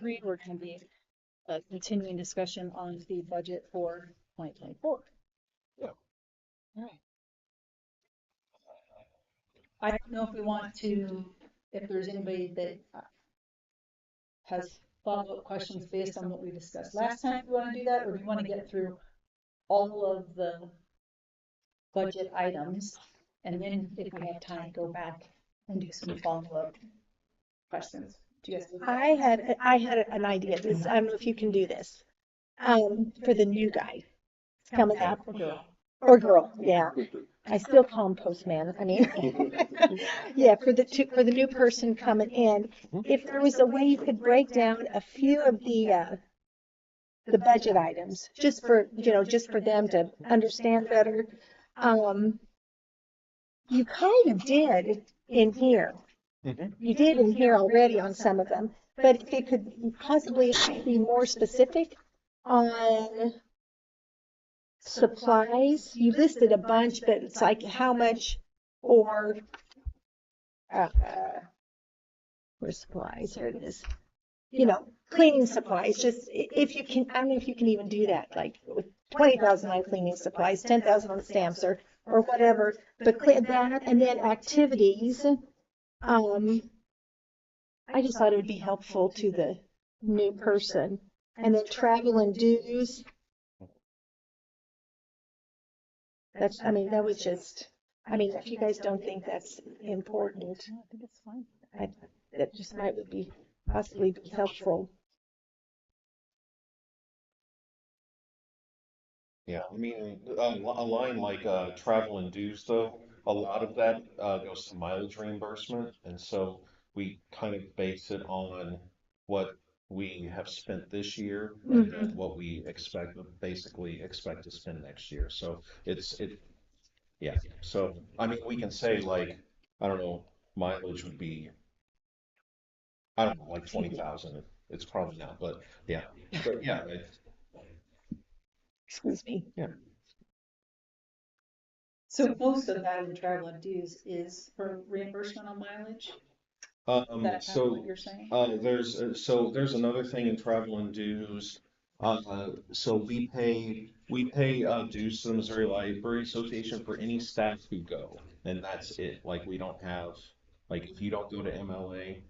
3, we're going to be continuing discussion on the budget for 2024. Yeah. All right. I don't know if we want to, if there's anybody that has follow-up questions based on what we discussed last time, if you want to do that, or do you want to get through all of the budget items, and then if we have time, go back and do some follow-up questions. Do you guys? I had an idea. This, I don't know if you can do this. For the new guy coming up, or girl, yeah. I still call him postman. I mean, yeah, for the new person coming in, if there was a way you could break down a few of the budget items, just for just for them to understand better. You kind of did in here. You did in here already on some of them, but if it could possibly be more specific on supplies, you listed a bunch, but it's like how much or where's supplies? Here it is. Cleaning supplies. Just if you can, I don't know if you can even do that. Like with 20,000 on cleaning supplies, 10,000 on stamps, or whatever. But clear that, and then activities. I just thought it would be helpful to the new person. And then travel and dues. That was just, if you guys don't think that's important, I think it's fine. that just might would possibly be helpful. Yeah, I mean, a line like travel and dues, though, a lot of that goes to mileage reimbursement, and so we kind of base it on what we have spent this year and then what we basically expect to spend next year. So yeah. So I mean, we can say like, I don't know, mileage would be, I don't know, like 20,000. It's probably not, but yeah, but yeah, Excuse me. yeah. So most of that in travel and dues is for reimbursement on mileage? That's kind of what you're saying? There's another thing in travel and dues. So we pay dues to the Missouri Library Association for any staff who go, and that's it. Like we don't have, like if you don't go to MLA,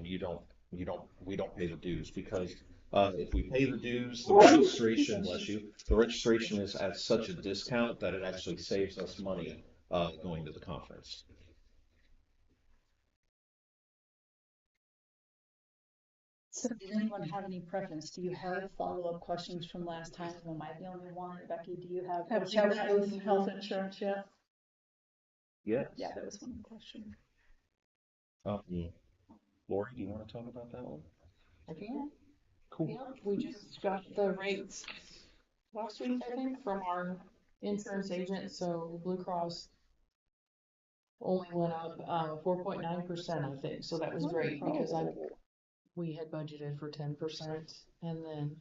we don't pay the dues because if we pay the dues, the registration, bless you, the registration is at such a discount that it actually saves us money going to the conference. So does anyone have any preference? Do you have follow-up questions from last time? Am I the only one? Becky, do you have both health insurance yet? Yes. Yeah, that was one question. Yeah. Lori, do you want to talk about that one? I can. Cool. Yeah, we just got the rates last week, I think, from our insurance agent. So Blue Cross only went up 4.9%, I think. So that was great because we had budgeted for 10%, and then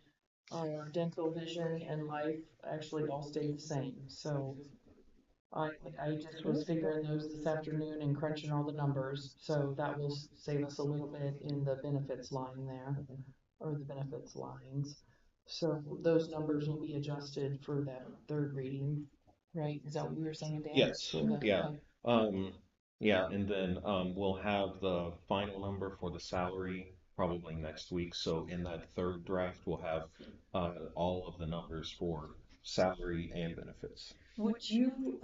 our dental, vision, and life actually all stayed the same. So I just was figuring those this afternoon and crunching all the numbers. So that will save us a little bit in the benefits line there, or the benefits lines. So those numbers will be adjusted for that third reading, right? Is that what you were saying, Dan? Yes. Yeah. Okay. Yeah, and then we'll have the final number for the salary probably next week. So in that third draft, we'll have all of the numbers for salary and benefits. Would you,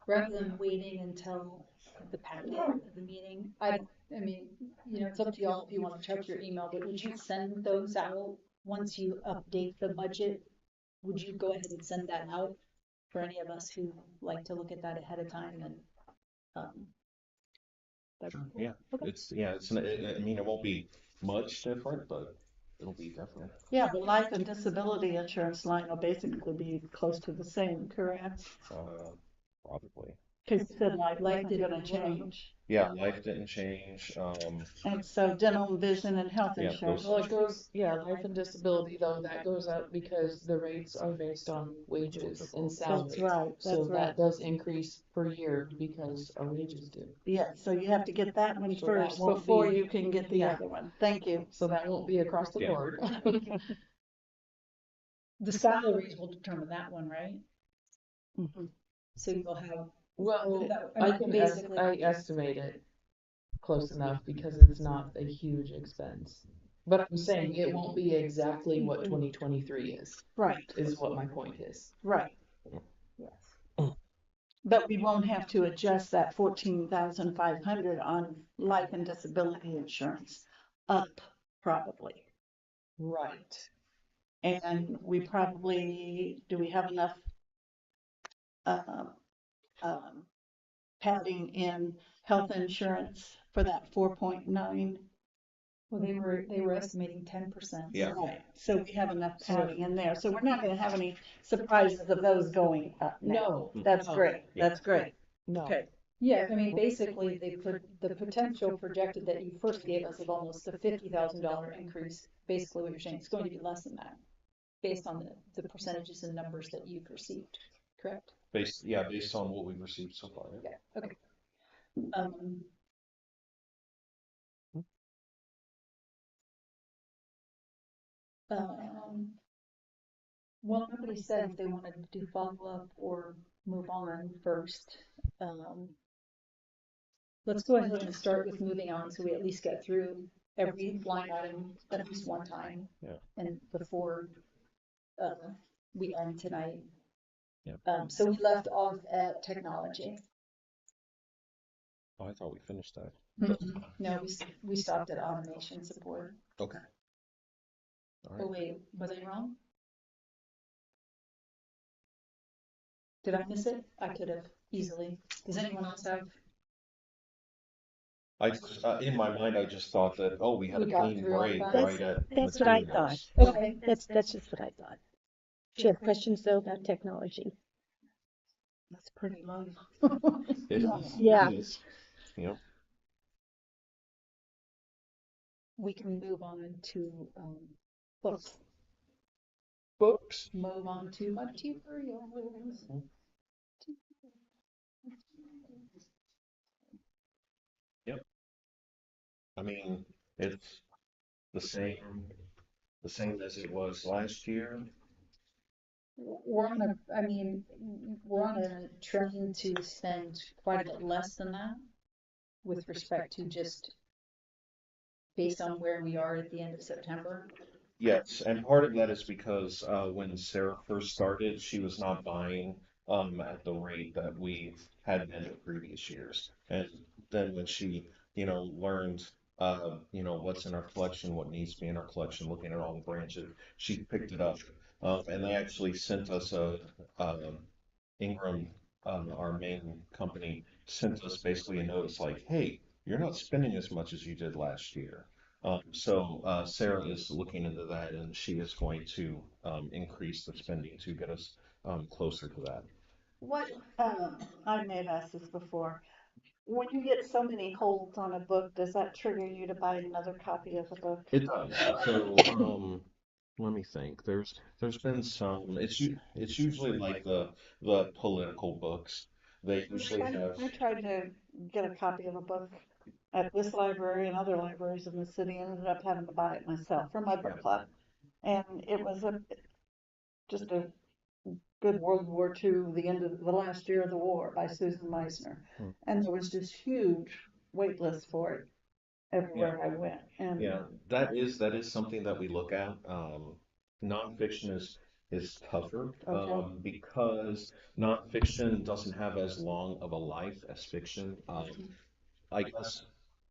rather than waiting until the packet of the meeting, I mean, it's up to y'all if you want to check your email, but would you send those out once you update the budget? Would you go ahead and send that out for any of us who like to look at that ahead of time and, Sure. Yeah. Okay. I mean, it won't be much different, but it'll be different. Yeah, the life and disability insurance line will basically be close to the same, correct? Probably. Because you said life Life wasn't didn't gonna go up. change. Yeah, life didn't change. And so dental and vision and health Yeah, insurance. those. Well, it goes, yeah, life and disability though, that goes up because the rates are based on wages and That's salary. right, So that's right. that does increase per year because our wages do. Yeah, so you have to get that one So that first won't before be- you can get the yeah. other one. Thank you. So that won't be across the Yeah. board. The salaries will determine that one, right? Mhm. So you'll have, Well, that, I can basically. I estimate it close enough because it's not a huge expense. But I'm saying it won't be exactly what 2023 Right, is what my point is. right. Yes. But we won't have to adjust that 14,500 on life and disability insurance up, probably. Right. And we probably, do we have enough, um, um, padding in health insurance for that 4.9? Well, they were estimating 10%. Yeah. Right, so we have enough padding in there, so we're not gonna have any surprises of those going up now. No, That's no. great, Yeah. that's great. No. Okay, Yeah, I mean, basically, the potential projected that you first gave us of almost a $50,000 increase, basically what you're saying, it's going to be less than that, based on the percentages and numbers that you've received, correct? Based on what we've received so far. Yeah. Yeah, okay. Um, um, well, nobody said if they wanted to do follow-up or move on first. Um, let's go ahead and start with moving on, so we at least get through every line item at least one time. Yeah. And before, uh, we end tonight. Yeah. So we left off at technology. Oh, I thought we finished that. No, we stopped at automation support. Okay. All Oh, right. wait, was I wrong? Did I miss it? I could have easily. Does anyone else have? I just, in my mind, I just thought that, oh, we had a We got clean through all break that? right at That's what I thought. materials. Okay. That's just what I thought. Do you have questions though about technology? that's pretty low. It is. Yeah. It is. You know, We can move on to, books. books. Move on to materials. Yep. I mean, it's the same as it was last year. We're on a, I mean, we're on a trend to spend quite a bit less than that with respect to just based on where we are at the end of September. Yes, and part of that is because when Sarah first started, she was not buying at the rate that we had been in previous years. And then when she, learned what's in our collection, what needs to be in our collection, looking at all the branches, she picked it up. And they actually sent us Ingram, our main company, sent us basically a notice like, hey, you're not spending as much as you did last year. So Sarah is looking into that, and she is going to increase the spending to get us closer to that. What, I may have asked this before, when you get so many holds on a book, does that trigger you to buy another copy of the book? It does. So let me think. There's been some. It's usually like the political books. They usually have. I tried to get a copy of a book at this library and other libraries in the city, and ended up having to buy it myself for my book club. And it was just a good World War II, the end of the last year of the war by Susan Meisner. Hmm. And there was this huge wait list for it everywhere I went. And Yeah, that is something that we look at. Nonfiction is tougher okay, because nonfiction doesn't have as long of a life as fiction. I guess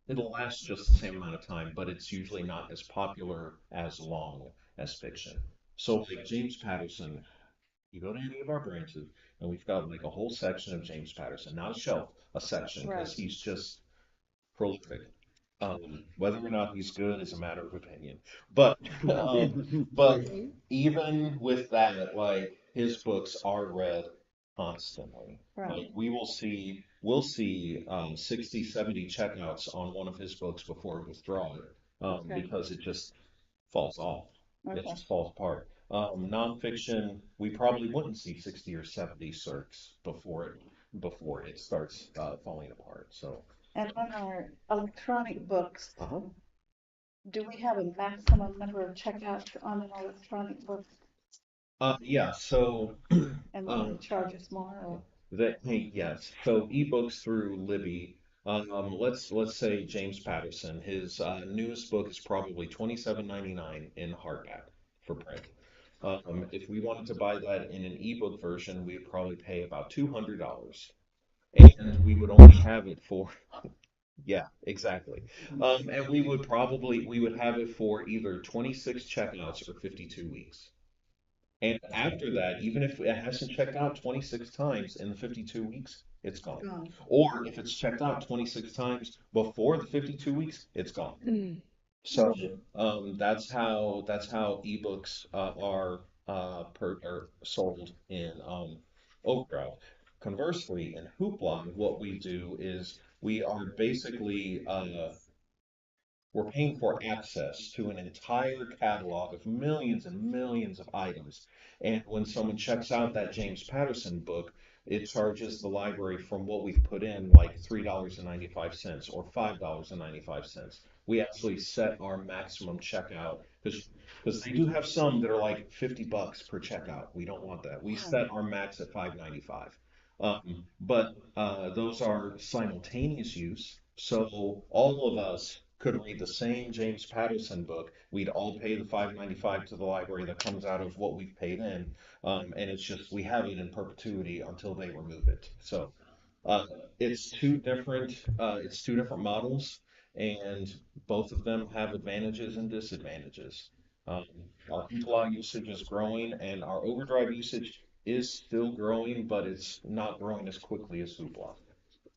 it'll last just the same amount of time, but it's usually not as popular as long as fiction. So, like James Patterson, you go to any of our branches, and we've got like a whole section of James Patterson, not a shelf, a section, because right. he's just prolific. Whether or not he's good is a matter of opinion. But but even with that, like his books are read constantly. Right. Like we'll see 60, 70 checkouts on one of his books before we withdraw it, Okay. because it just falls off. It Okay. just falls apart. Nonfiction, we probably wouldn't see 60 or 70 circs before it starts falling apart. So, And on our electronic books, uh-huh. do we have a maximum number of checkouts on an electronic book Yeah. So, and then um, they charge us more or? Hey, yes. So ebooks through Libby. Let's say James Patterson. His newest book is probably 27.99 in hardback for print. If we wanted to buy that in an ebook version, we'd probably pay about $200, and we would only have it for yeah, exactly. And we would have it for either 26 checkouts or 52 weeks. And after that, even if it hasn't checked out 26 times in the 52 weeks, it's gone. Gone. Or if it's checked out 26 times before the 52 weeks, it's gone. Mm. So that's how ebooks are sold in Overdrive. Conversely, in Hoopla, what we do is we are basically we're paying for access to an entire catalog of millions and millions of items. And when someone checks out that James Patterson book, it charges the library from what we've put in like $3.95 or $5.95. We actually set our maximum checkout because they do have some that are like $50 per checkout. We don't want that. We set our max at $5.95. But those are simultaneous use, so all of us could read the same James Patterson book. We'd all pay the $5.95 to the library that comes out of what we've paid in, and it's just we have it in perpetuity until they remove it. So uh, it's two different models, and both of them have advantages and disadvantages. Um, our Hoopla usage is growing, and our Overdrive usage is still growing, but it's not growing as quickly as Hoopla.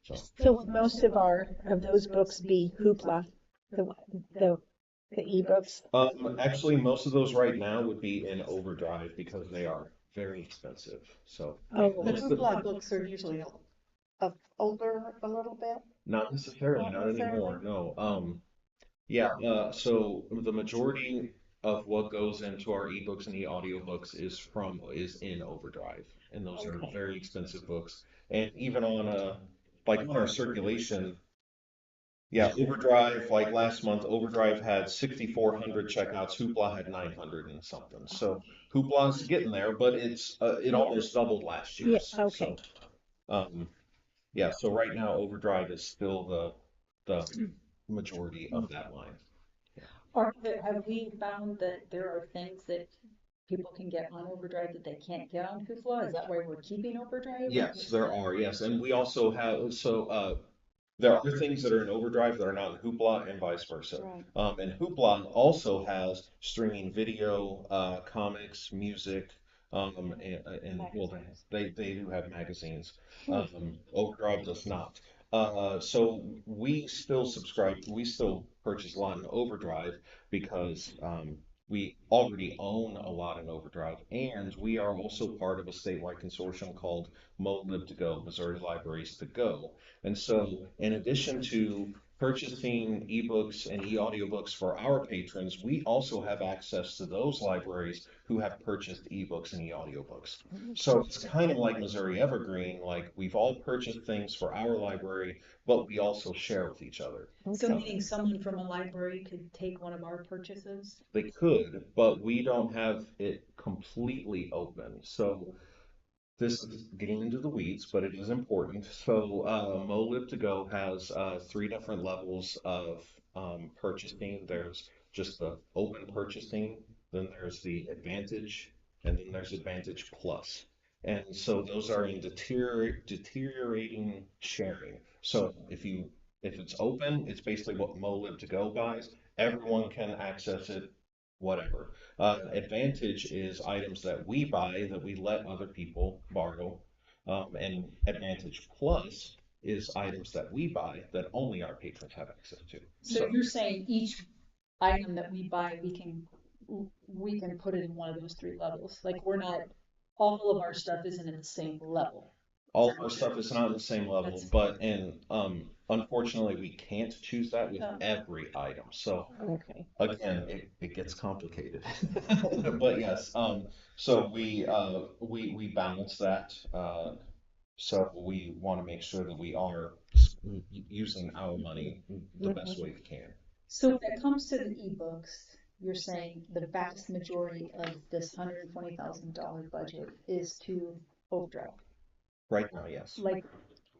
So, So will most of those books be Hoopla, the the the ebooks? actually, most of those right now would be in Overdrive because they are very expensive. So, Oh, But most of hoopla books are usually of older a little bit, not necessarily, not not necessarily. anymore. No. Yeah, so the majority of what goes into our ebooks and e-audiobooks is in Overdrive, and those are okay. very expensive books. And even on like on our circulation, yeah, Overdrive, like last month, Overdrive had 6,400 checkouts. Hoopla had 900 and something. So Hoopla's getting there, but it almost doubled last Yeah, year's. okay. So um, yeah, so right now Overdrive is still the majority of that line. Yeah. Have we found that there are things that people can get on Overdrive that they can't get on Hoopla? Is that why we're keeping Overdrive? Or Yes, there are. Yes, and we also have there are things that are in Overdrive that are not in Hoopla, and vice versa. Right. And Hoopla also has streaming video, comics, music, and well, Magazines. they do have magazines. Hmm. Overdrive does not. So we still purchase a lot in Overdrive because we already own a lot in Overdrive, and we are also part of a statewide consortium called MoLib to Go, Missouri Libraries to Go. And so, in addition to purchasing ebooks and e-audiobooks for our patrons, we also have access to those libraries who have purchased ebooks and e-audiobooks. So it's kind of like Missouri Evergreen, like we've all purchased things for our library, but we also share with each other. so Okay. meaning someone from a library could take one of our purchases? They could, but we don't have it completely open. So this is getting into the weeds, but it is important. So, MoLib to Go has three different levels of purchasing. There's just the open purchasing, then there's the Advantage, and then there's Advantage Plus. And so those are in deteriorating sharing. So if it's open, it's basically what MoLib to Go buys. Everyone can access it, whatever. Advantage is items that we buy that we let other people borrow. And Advantage Plus is items that we buy that only our patrons have access to. So you're saying each item that we buy, we can put it in one of those three levels. Like we're not all of our stuff isn't at the same level. All of our stuff is not at the same level, That's- but unfortunately we can't choose that with Oh. every item. So Okay. again, it gets complicated. But yes, so we balance that. So we want to make sure that we are using our money the best way we can. So when it comes to the ebooks, you're saying the vast majority of this $120,000 budget is to Overdrive. Right now, yes. Like,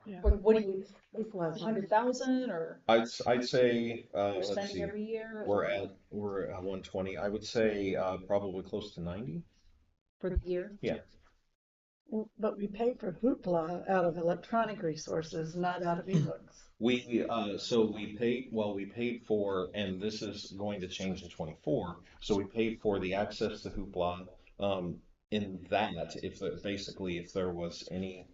Yeah. what do you, It was 100,000 or I'd say we're let's spending see, every year we're at 120. I would say probably close to 90. for the year? Yeah. But we pay for Hoopla out of electronic resources, not out of ebooks. We paid for, and this is going to change in 24. So we paid for the access to Hoopla. In that, basically if there was any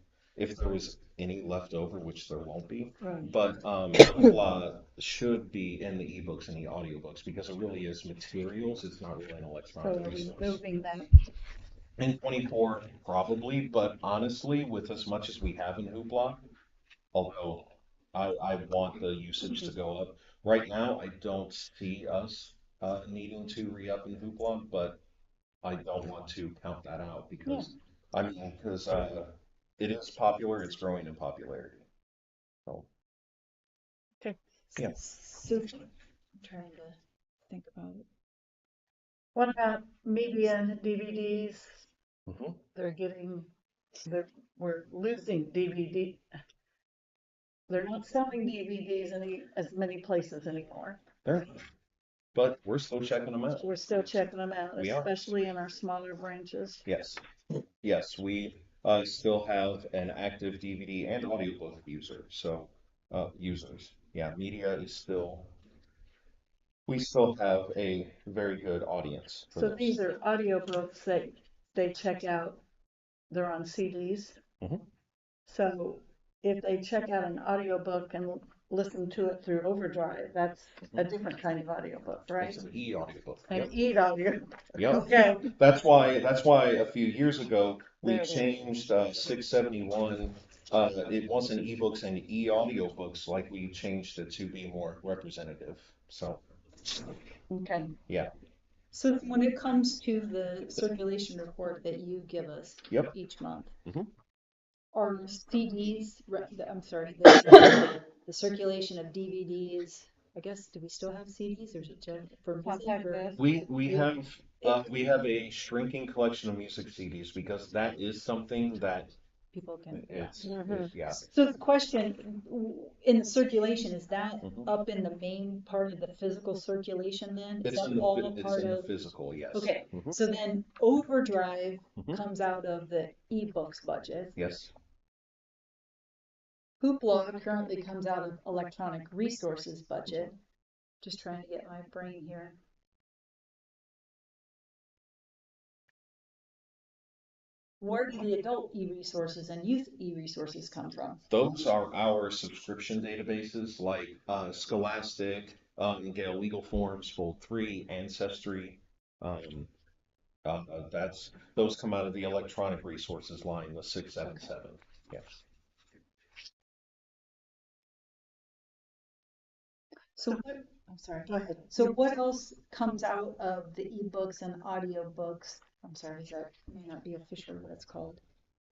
left over, which there won't be, Right. but Hoopla should be in the ebooks and the audiobooks because it really is materials. It's not really an So electronic are we resource. moving that? In 24, probably, but honestly, with as much as we have in Hoopla, although I want the usage to go up. Right now, I don't see us needing to re-up in Hoopla, but I don't want to count that out Yeah. because it is popular, it's growing in popularity. So Okay. yeah. So I'm trying to think about it. What about media and DVDs? Hmm. We're losing DVD. They're not selling DVDs in as many places anymore. There, but we're still checking them out. We're still checking them out, We are. especially in our smaller branches. Yes. Yes, we still have an active DVD and audiobook user. So users. Yeah, media is still we still have a very good audience for So those. these are audiobooks that they check out. They're on CDs. Mhm. So if they check out an audiobook and listen to it through Overdrive, that's a different kind of audiobook, right? It's an e-audiobook. An Yep. e-audio. Yep. Okay. That's why a few years ago we There it is. changed 671. It wasn't ebooks and e-audiobooks like we changed it to be more representative. So Okay. yeah. So when it comes to the circulation report that you give us Yep. each month, Mhm. are CDs, I'm sorry, the circulation of DVDs, I guess, do we still have CDs or is it just for music Compact or? disc. We have a shrinking collection of music CDs because that is something that People can, yeah. So the question in the circulation, is that Mhm. up in the main part of the physical circulation then? Is It's that in the all it's part in the of? physical, yes. Okay, Mhm. so then Overdrive Mhm. comes out of the ebooks budget. Yes. Hoopla currently comes out of electronic resources budget. Just trying to get my brain here. Where do the adult e-resources and youth e-resources come from? Those are our subscription databases like Scholastic, Gale Legal Forms, Fold 3, Ancestry. Um, those come out of the electronic resources line, the 677. Yes. So what, I'm sorry. Go ahead. So what else comes out of the ebooks and audiobooks? I'm sorry, that may not be officially what it's called.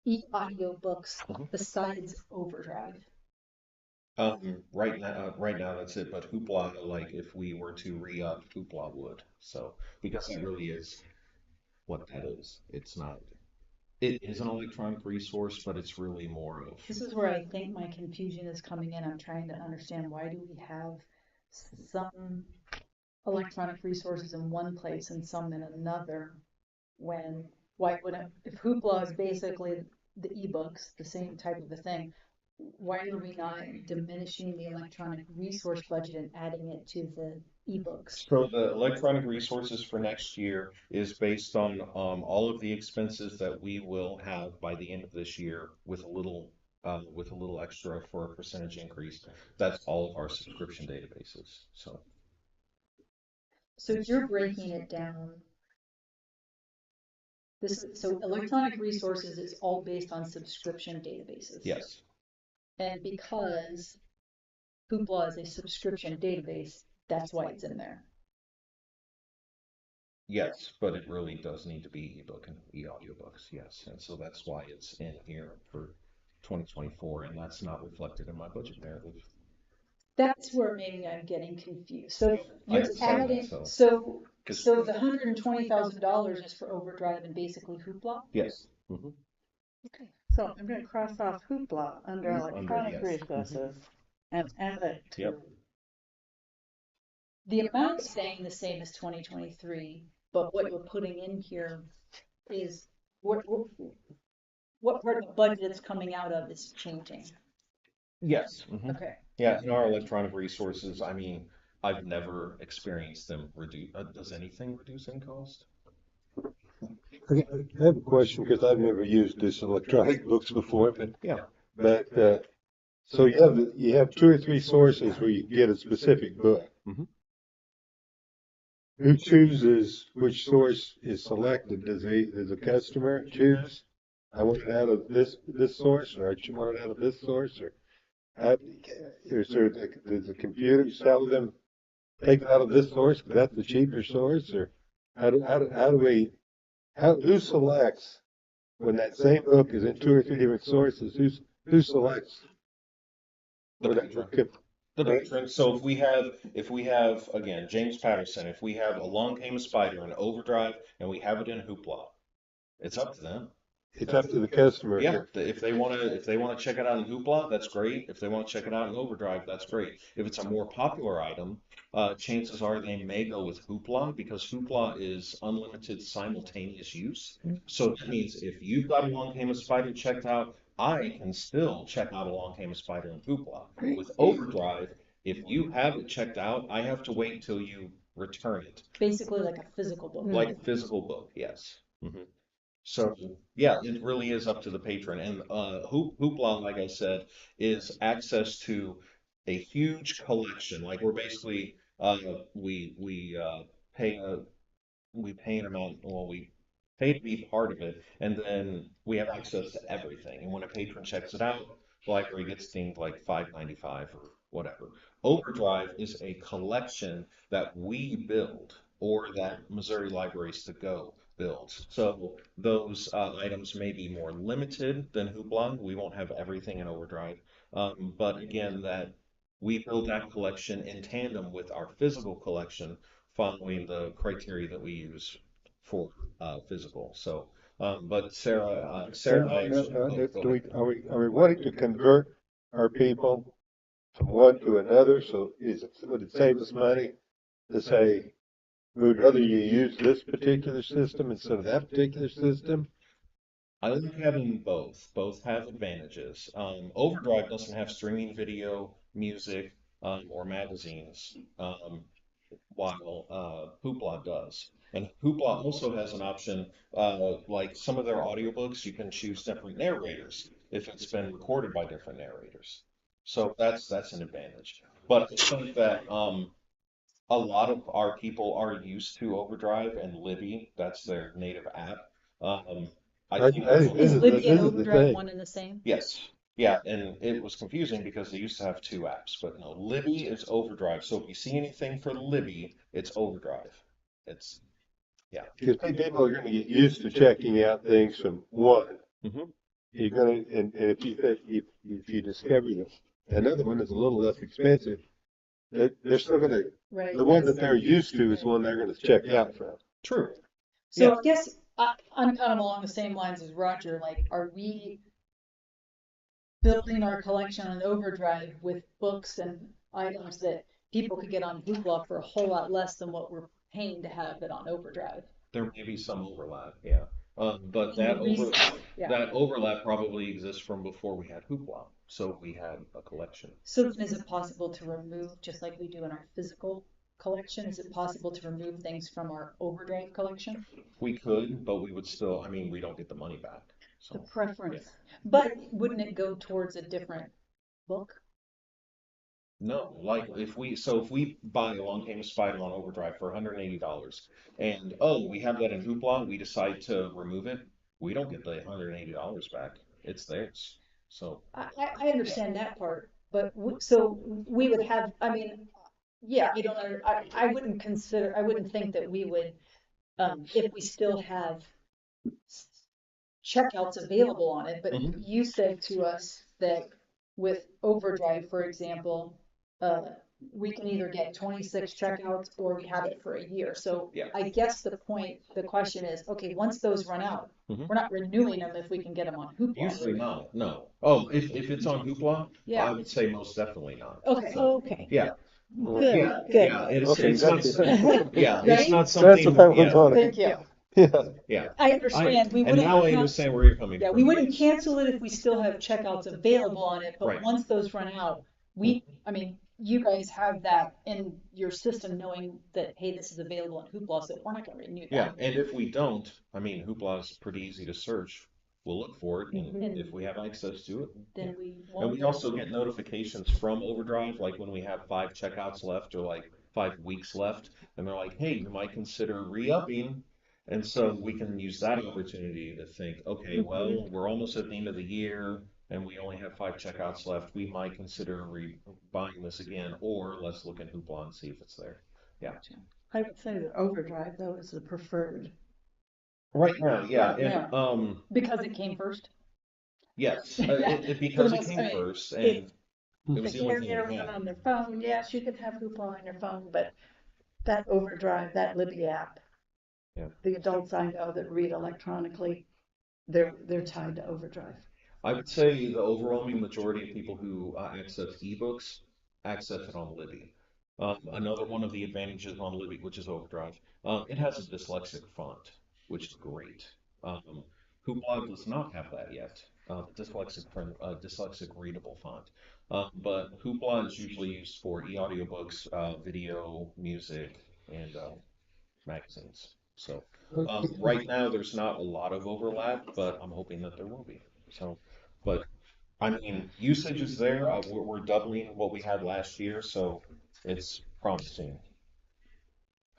E-audiobooks Mhm. besides Overdrive. Right now that's it. But Hoopla, like if we were to re-up, Hoopla would. So because it really is what that is. It's not. It is an electronic resource, but it's really more of. This is where I think my confusion is coming in. I'm trying to understand, why do we have some electronic resources in one place and some in another, when why would it, if Hoopla is basically the ebooks, the same type of a thing, why are we not diminishing the electronic resource budget and adding it to the ebooks? So the electronic resources for next year is based on all of the expenses that we will have by the end of this year with a little extra for a percentage increase. That's all of our subscription databases. So you're breaking it down So electronic resources is all based on subscription databases. Yes. And because Hoopla is a subscription database, that's why it's in there. Yes, but it really does need to be ebook and e-audiobooks, yes. And so that's why it's in here for 2024, and that's not reflected in my budget narrative. That's where maybe I'm getting confused. So I you're understand that, adding, so. so, 'Cause- so the $120,000 is for Overdrive and basically Hoopla? Yes. Mm-hmm. Okay. So I'm gonna cross off Hoopla under electronic yes. resources and add it to. Yep. The amount's staying the same as 2023, but what you're putting in here is what part of the budget it's coming out of is changing. Yes. Mm-hmm. Okay. Yeah, in our electronic resources, I mean, I've never experienced them reduce. Does anything reduce in cost? Okay, I have a question because I've never used this electronic books before, but Yeah. so you have two or three sources where you get a specific book. Mhm. Who chooses which source is selected? Does the customer choose? I want it out of this source, or I want it out of this source, or how, does the computer tell them take it out of this source because that's the cheaper source, or who selects when that same book is in two or three different sources? Who selects? The Where that patron. book could- The patron. So if we have again James Patterson, if we have Along Came a Spider in Overdrive and we have it in Hoopla, it's up to them. It's up to the customer. Yeah, if they wanna check it out in Hoopla, that's great. If they want to check it out in Overdrive, that's great. If it's a more popular item, chances are they may go with Hoopla because Hoopla is unlimited simultaneous use. So that means if you've got Along Came a Spider checked out, I can still check out Along Came a Spider in Hoopla. With Overdrive, if you have it checked out, I have to wait till you return it. Basically like a physical book. Like a physical book, yes. So yeah, it really is up to the patron. And Hoopla, like I said, is access to a huge collection. Like we're basically we pay pay an amount. Well, we pay to be part of it, and then we have access to everything. And when a patron checks it out, the library gets dinged like $5.95 or whatever. Overdrive is a collection that we build or that Missouri Libraries to Go builds. So those items may be more limited than Hoopla. We won't have everything in Overdrive, but again, that we build that collection in tandem with our physical collection, following the criteria that we use for physical. So, but Sarah and I actually, go ahead. Are we wanting to convert our people from one to another? So would it save us money to say, we'd rather you use this particular system instead of that particular system? I like having both. Both have advantages. Overdrive doesn't have streaming video, music, or magazines, while Hoopla does. And Hoopla also has an option, like some of their audiobooks, you can choose different narrators if it's been recorded by different narrators. So that's an advantage. But I think that a lot of our people are used to Overdrive and Libby. That's their native app. Um, I think I think Is Libby this and is the Overdrive thing. one and the same? yes. Yeah, and it was confusing because they used to have two apps, but no, Libby is Overdrive. So if you see anything for Libby, it's Overdrive. It's yeah. Because people are going to get used to checking out things from one. Hmm. You're going to, and if you discover that another one is a little less expensive, they're still going to, Right. the one that they're used to is one they're going to check out from. True. So Yeah. I guess I'm kind of along the same lines as Roger. Like, are we building our collection on Overdrive with books and items that people could get on Hoopla for a whole lot less than what we're paying to have it on Overdrive? There may be some overlap, yeah. But And the reason, yeah. that overlap probably exists from before we had Hoopla, so we had a collection. So then is it possible to remove, just like we do in our physical collection, is it possible to remove things from our Overdrive collection? We could, but we would still, I mean, we don't get the money back. The So preference. But wouldn't it go towards a different book? No, like if we buy a long game spider on overdrive for $180, and oh, we have that in Hoopla, we decide to remove it, we don't get the $180 back. It's theirs. So I understand that part, but so we would have, I mean, yeah, I wouldn't consider, I wouldn't think that we would, if we still have checkouts available on it, but mhm. you said to us that with Overdrive, for example, uh, we can either get 26 checkouts or we have it for a year. So Yeah. I guess the question is, okay, once those run out, Mhm. we're not renewing them if we can get them on Hoopla. Usually not. No. Oh, if it's on Hoopla, Yeah. I would say most definitely not. Okay. So Okay, yeah, good, yeah, good. yeah. It's Okay, it's not. Yeah, it's Ready? not that's what something. I was Yeah, on. Thank you. Yeah. yeah. I understand. We And wouldn't now I cancel. understand where you're coming Yeah, from. we wouldn't cancel it if we still have checkouts available on it, but Right. once those run out, I mean, you guys have that in your system knowing that, hey, this is available on Hoopla, so we're not gonna renew Yeah, that. and if we don't, I mean, Hoopla is pretty easy to search. We'll look for it, and And if we have access to it, yeah. then we And won't. we also get notifications from Overdrive, like when we have 5 checkouts left or like 5 weeks left, and they're like, "Hey, you might consider re-upping." And so we can use that opportunity to think, okay, well, we're almost at the end of the year, and we only have 5 checkouts left. We might consider buying this again, or let's look in Hoopla and see if it's there. Yeah. I would say that Overdrive though is the preferred. Right now, yeah, Right now. and Because it came first. yes, Yeah, for the because it most, I came mean, first, If and it the was the only thing caregiver we went had. on their phone, yes, you can have Hoopla on your phone, but that Overdrive, that Libby app, Yeah, the adults I know that read electronically, they're tied to Overdrive. I would say the overwhelming majority of people who access ebooks access it on Libby. Another one of the advantages on Libby, which is Overdrive, it has a dyslexic font, which is great. Um, Hoopla does not have that yet. Dyslexic readable font. But Hoopla is usually used for e-audiobooks, video, music, and magazines. So right now there's not a lot of overlap, but I'm hoping that there will be. So, but I mean, usage is there. We're doubling what we had last year, so it's promising.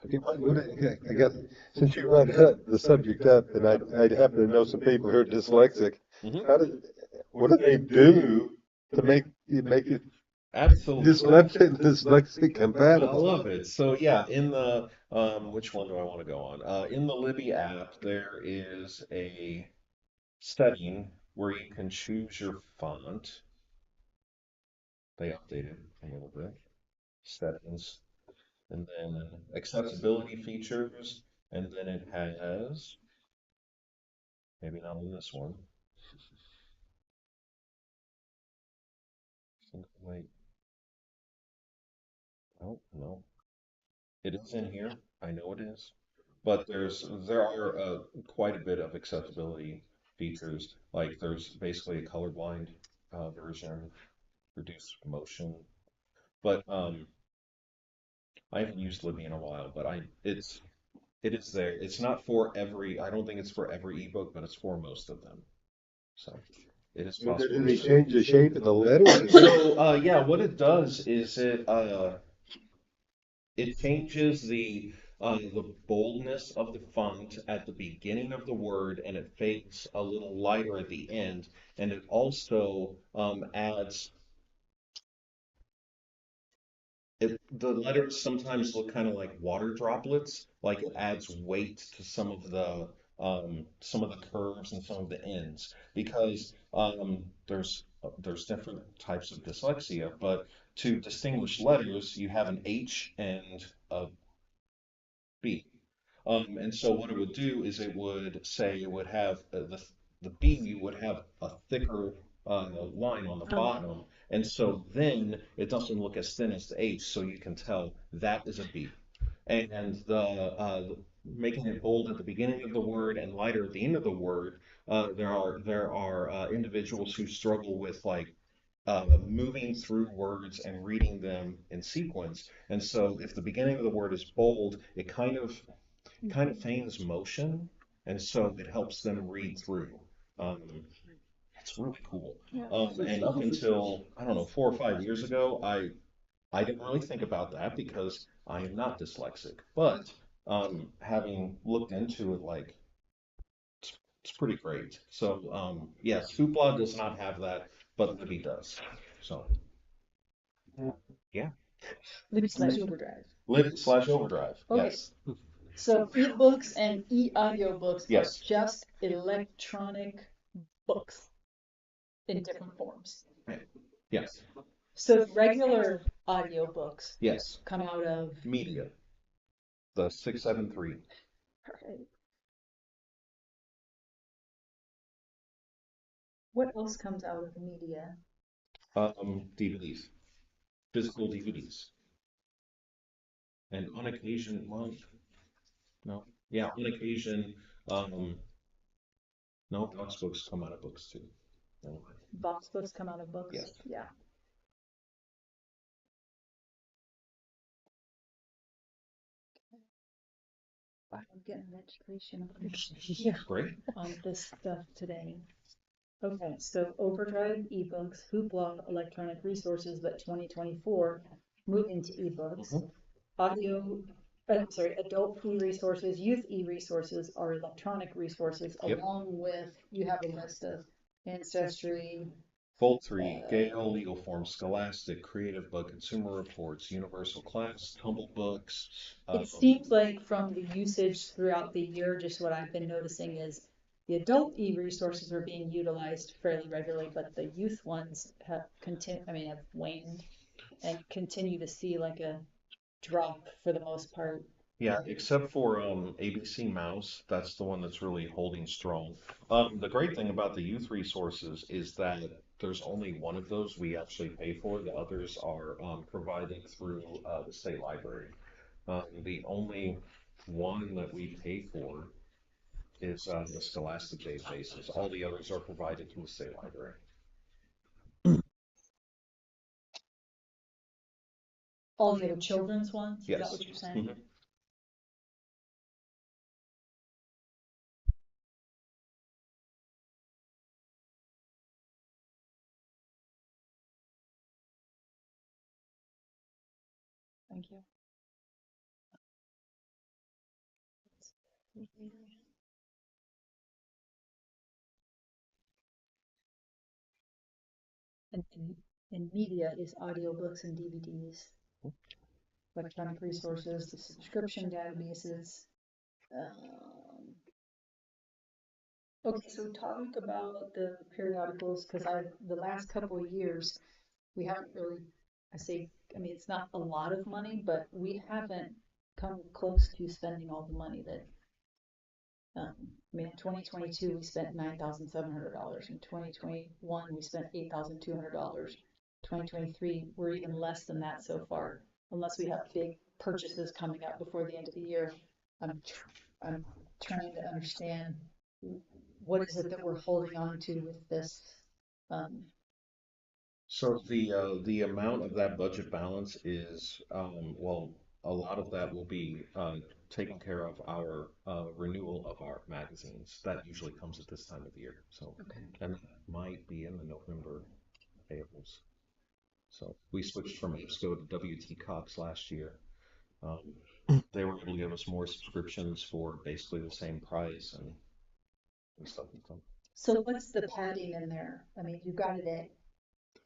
Okay, I got, since you brought the subject up, and I happen to know some people who are dyslexic, Hmm. how do, what do they do to make it Absolutely. dyslexic I compatible? love it. So yeah, in the which one do I want to go on? In the Libby app, there is a setting where you can choose your font. They updated a little bit. Settings, and then accessibility features, and then it has, maybe not on this one. Wait, oh no, it is in here. I know it is, but there are quite a bit of accessibility features. Like there's basically a colorblind version, reduced motion. But I haven't used Libby in a while, but it is there. It's not for every. I don't think it's for every ebook, but it's for most of them. So it is So possible did to they search. change the shape of the letters? So yeah, what it does is it changes the boldness of the font at the beginning of the word, and it fades a little lighter at the end, and it also adds the letters sometimes look kind of like water droplets, like it adds weight to some of the curves and some of the ends, because there's different types of dyslexia, but to distinguish letters, you have an H and a B. And so what it would do is it would say it would have the B would have a thicker line on the bottom, and so then it doesn't look as thin as the H, so you can tell that is a B. And making it bold at the beginning of the word and lighter at the end of the word, there are individuals who struggle with like moving through words and reading them in sequence. And so if the beginning of the word is bold, it kind of feigns motion, and so it helps them read through. Um, it's really cool. And up until I don't know 4 or 5 years ago, I didn't really think about that because I am not dyslexic, but having looked into it, like it's pretty great. So yes, Hoopla does not have that, but Libby does. So yeah, Libby/Overdrive. Libby/Overdrive. Okay, Yes, so ebooks and e-audiobooks are yes, just electronic books in different forms. yes, So regular audiobooks yes. come out of, Media, the 673. what else comes out of media? DVDs, physical DVDs, and on occasion, well, no, yeah, on occasion, um, no, box books come out of books too. No. Box books come out of books? Yes. Yeah. Wow, I'm getting an education Yeah. Great. on this stuff today. Okay, so Overdrive, ebooks, Hoopla, electronic resources, but 2024 moving to ebooks. Mhm. Audio, sorry, adult e-resources, youth e-resources are electronic resources, Yep. along with, you have a list of Ancestry, Volt 3, Gale, Legal Form, Scholastic, Creative Book, Consumer Reports, Universal Class, Tumble Books. It seems like from the usage throughout the year, just what I've been noticing is the adult e-resources are being utilized fairly regularly, but the youth ones have have waned and continue to see like a drop for the most part. Yeah, except for ABC Mouse, that's the one that's really holding strong. The great thing about the youth resources is that there's only one of those we actually pay for. The others are provided through the state library. The only one that we pay for is the Scholastic databases. All the others are provided through the state library. All the other children's ones, is that Yes. what you're saying? Mhm. Thank you. And media is audiobooks and DVDs, electronic resources, the subscription databases. Um, okay, so talk about the periodicals, because the last couple of years, we haven't really, it's not a lot of money, but we haven't come close to spending all the money that, in 2022, we spent $9,700. In 2021, we spent $8,200. 2023, we're even less than that so far, unless we have big purchases coming up before the end of the year. I'm trying to understand what is it that we're holding on to with this. Um, So the amount of that budget balance is well, a lot of that will be taking care of our renewal of our magazines. That usually comes at this time of the year. So okay. and that might be in the November payables. So we switched from EBSCO to WT Cox last year. Um, they were able to give us more subscriptions for basically the same price and stuff and stuff. So what's the padding in there? I mean, you got it at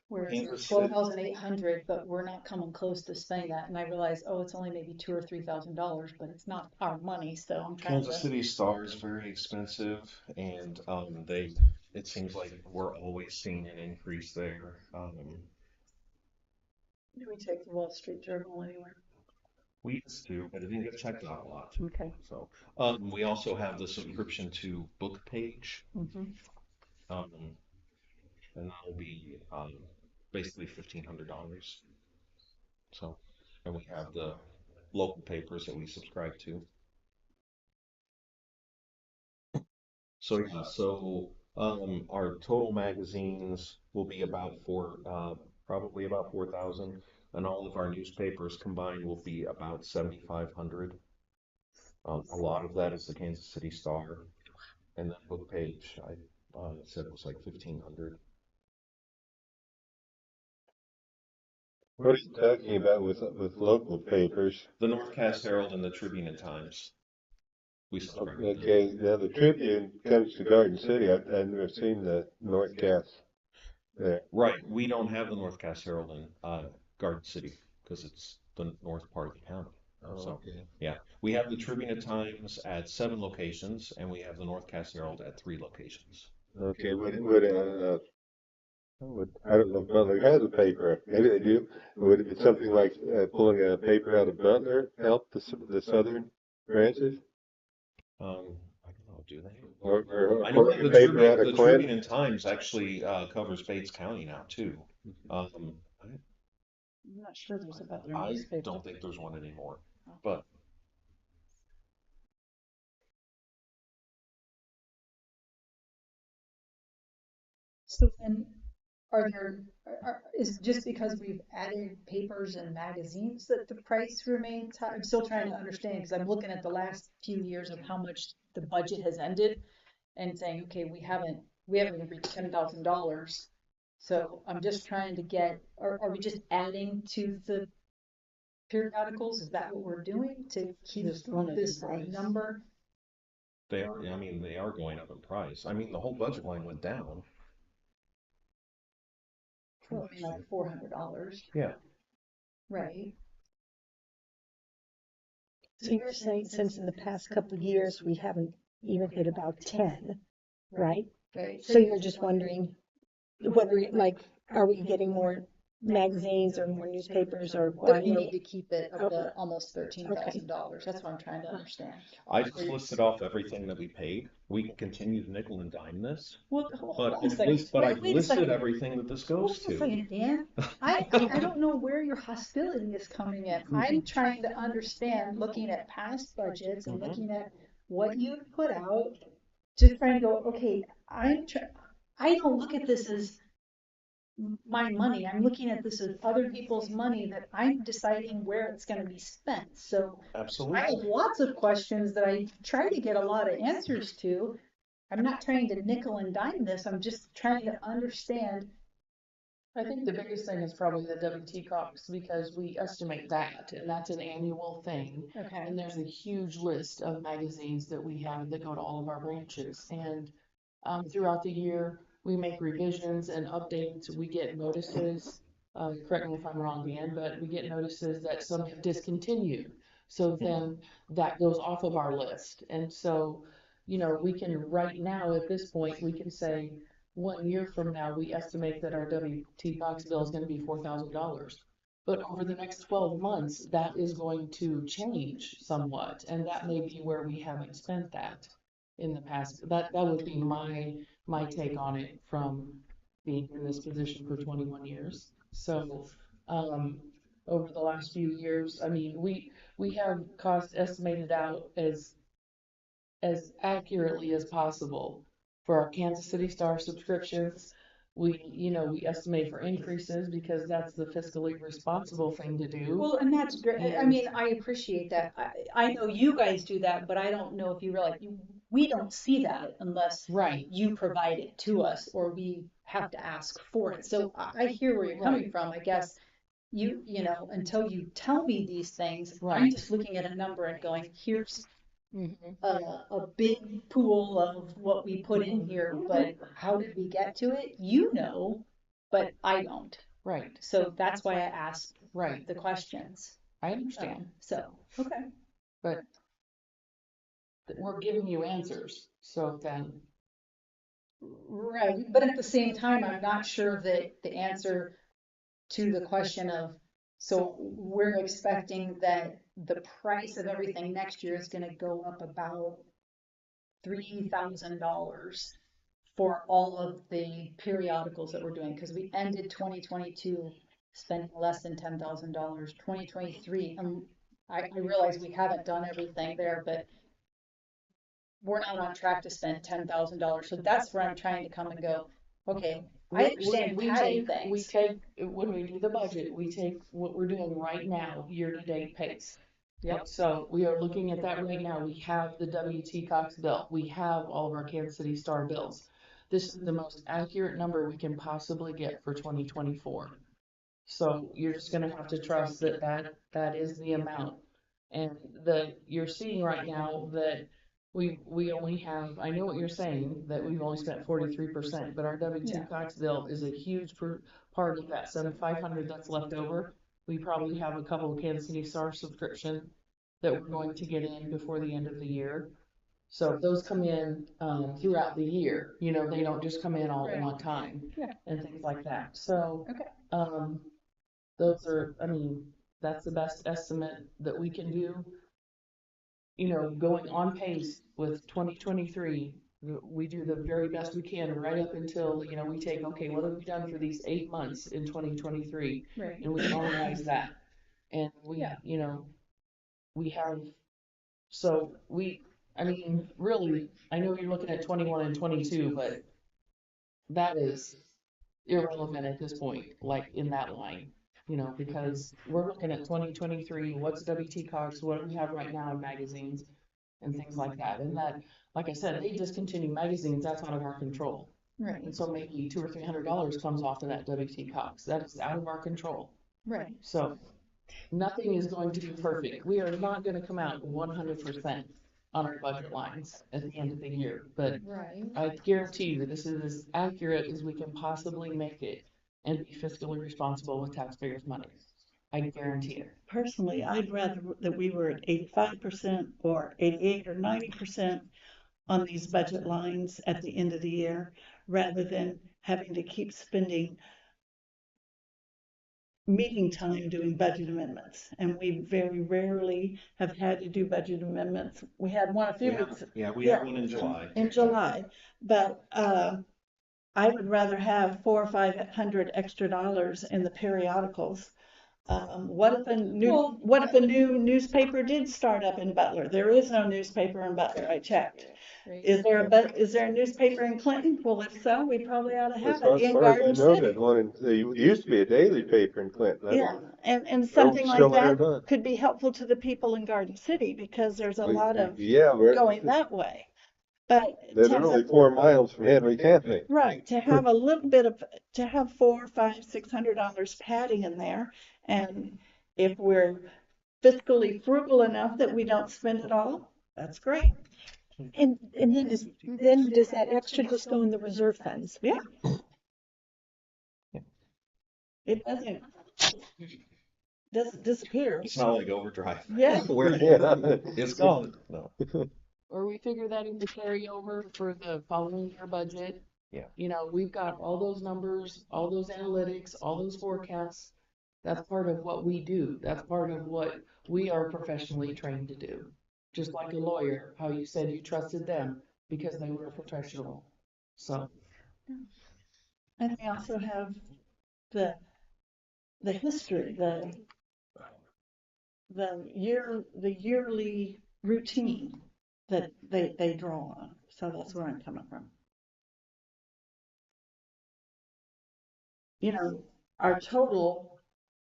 where it's Kansas City, 12,800, but we're not coming close to spending that. And I realize, oh, it's only maybe $2,000 or $3,000, but it's not our money, so I'm trying Kansas to. City Star is very expensive, and it seems like we're always seeing an increase there. Do we take the Wall Street Journal anywhere? We used to, but it didn't get checked out a lot. Okay. So we also have the subscription to Book Page, Mm-hmm. um, and that'll be basically $1,500. So, and we have the local papers that we subscribe to. So yeah, so our total magazines will be about probably about 4,000, and all of our newspapers combined will be about 7,500. A lot of that is the Kansas City Star, and then Book Page, I said it was like 1,500. What are you talking about with local papers? The North Cass Herald and the Tribune and Times. We subscribe to them. Okay, now the Tribune comes to Garden City. I've never seen the North Cass there. Right. We don't have the North Cass Herald in Garden City because it's the north part of the county. Oh, So, okay. yeah, we have the Tribune and Times at 7 locations, and we have the North Cass Herald at 3 locations. Okay, I don't know if Butler has a paper. Maybe they do. Would it be something like pulling a paper out of Butler help the southern branches? I don't know, do they? Or I know pulling that a paper out The of Tribune Quinn? and Times actually covers Bates County now too. Um, I'm not sure there's a Butler I newspaper. don't think there's one anymore, but So then, is it just because we've added papers and magazines that the price remains high? I'm still trying to understand, because I'm looking at the last few years of how much the budget has ended and saying, okay, we haven't even reached $10,000. So I'm just trying to get, are we just adding to the periodicals? Is that what we're doing to keep Just one at a this price. number? they are. I mean, they are going up in price. I mean, the whole budget line went down. Well, I mean, like $400, Yeah. right? So you're saying since in the past couple of years, we haven't even hit about 10, right? Right. So you're just wondering, what are, like, are we getting more magazines or more newspapers or That what? we need to keep it at Okay. the almost $13,000. That's what I'm trying to understand. I just listed off everything that we paid. We can continue to nickel and dime this, Well, hold but on a second. I've Wait a listed second. everything that this Hold goes on a to. second, Dan. I don't know where your hostility is coming in. I'm trying to understand, looking at past budgets and Mhm. looking at what you've put out, just trying to go, okay, I don't look at this as my money. I'm looking at this as other people's money that I'm deciding where it's going to be spent. So I have Absolutely. lots of questions that I try to get a lot of answers to. I'm not trying to nickel and dime this. I'm just trying to understand. I think the biggest thing is probably the WT Cox because we estimate that, and that's an annual thing. Okay. And there's a huge list of magazines that we have that go to all of our branches. And throughout the year, we make revisions and updates. We get notices. Correct me if I'm wrong, Dan, but we get notices that some have discontinued. So then that goes off of our list. And so, we can right now at this point, we can say 1 year from now, we estimate that our WT Cox bill is going to be $4,000. But over the next 12 months, that is going to change somewhat, and that may be where we haven't spent that in the past. That would be my take on it from being in this position for 21 years. So, um, over the last few years, I mean, we have cost estimated out as accurately as possible for our Kansas City Star subscriptions. We estimate for increases because that's the fiscally responsible thing to do. Well, and that's great. I And mean, I appreciate that. I know you guys do that, but I don't know if you realize we don't see that unless right, you provide it to us or we have to ask for it. So I hear where you're coming from. I guess until you tell me these things, I'm right. just looking at a number and going, here's Mhm. a big pool of what we put in here, but how did we get to it? You know, but I don't. Right, So that's why I asked right. the questions. I understand, So, okay. but we're giving you answers. So then, Right. But at the same time, I'm not sure that the answer to the question of, so we're expecting that the price of everything next year is going to go up about $3,000 for all of the periodicals that we're doing, because we ended 2022 spending less than $10,000. 2023, I realize we haven't done everything there, but we're not on track to spend $10,000. So that's where I'm trying to come and go, okay, I understand padding we things. take, when we do the budget, we take what we're doing right now, year-to-date pace. Yep. So we are looking at that right now. We have the WT Cox bill. We have all of our Kansas City Star bills. This is the most accurate number we can possibly get for 2024. So you're just gonna have to trust that that is the amount. And you're seeing right now that we only have, I know what you're saying, that we've only spent 43%, but our W-2 Yeah. tax bill is a huge part of that 7,500 that's left over. We probably have a couple of Kansas City Star subscription that we're going to get in before the end of the year. So those come in throughout the year. You know, they don't just come in all at Right. one time Yeah. and things like that. So Okay. um, those are, I mean, that's the best estimate that we can do. You know, going on pace with 2023, we do the very best we can right up until, you know, we take, okay, what have we done for these 8 months in 2023? Right. And we analyze that. And we, Yeah. you know, we have, so we, I mean, really, I know you're looking at 21 and 22, but that is irrelevant at this point, like in that line, you know, because we're looking at 2023, what's WT Cox, what do we have right now in magazines and things like that. And that, like I said, they discontinue magazines, that's out of our control. Right. And so maybe $200 or $300 comes off of that WT Cox. That is out of our control. Right. So nothing is going to be perfect. We are not going to come out 100% on our budget lines at the end of the year, but Right. I guarantee you that this is as accurate as we can possibly make it and be fiscally responsible with taxpayers' money. I guarantee it. Personally, I'd rather that we were at 85% or 88 or 90% on these budget lines at the end of the year, rather than having to keep spending meeting time doing budget amendments. And we very rarely have had to do budget amendments. We had one a few weeks. We Yeah. have one in July. In July, but I would rather have 400 or 500 extra dollars in the periodicals. What if a new newspaper did start up in Butler? There is no newspaper in Butler, I checked. Right. Is there a newspaper in Clinton? Well, if so, we probably ought to have As it in far as I Garden know, City. that one, there used to be a daily paper in Clinton. I Yeah, don't, and they're something like still there or that not. could be helpful to the people in Garden City, because there's a lot of Yeah, going that way. But they're only 4 miles from Henry County. right, to have a little bit of, to have 4, 5, $600 padding in there, and if we're fiscally frugal enough that we don't spend it all, that's great. And then does that extra just go in the reserve funds? Yeah. It doesn't disappear. It's not like overdrive. Yeah. Where Yeah. it's gone. No. Or we figure that in the carryover for the following year budget. Yeah. You know, we've got all those numbers, all those analytics, all those forecasts. That's part of what we do. That's part of what we are professionally trained to do. Just like a lawyer, how you said you trusted them because they were a professional. So, And we also have the history, the yearly routine that they draw on. So that's where I'm coming from. You know, our total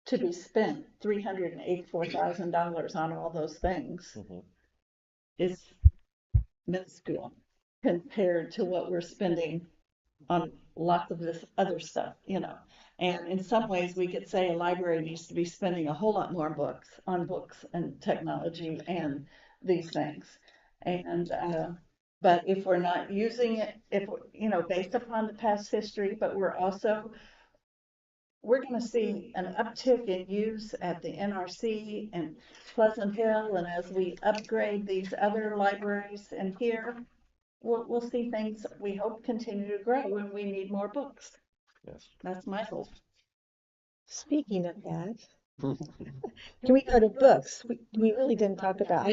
to be spent, $384,000 on all those things, Mhm. is minuscule compared to what we're spending on lots of this other stuff, you know. And in some ways, we could say a library needs to be spending a whole lot more on books and technology and these things. And but if we're not using it, based upon the past history, but we're going to see an uptick in use at the NRC and Pleasant Hill, and as we upgrade these other libraries in here, we'll see things, we hope, continue to grow, and we need more books. Yes. That's my hope. Speaking of that, can we go to books? We really didn't talk about,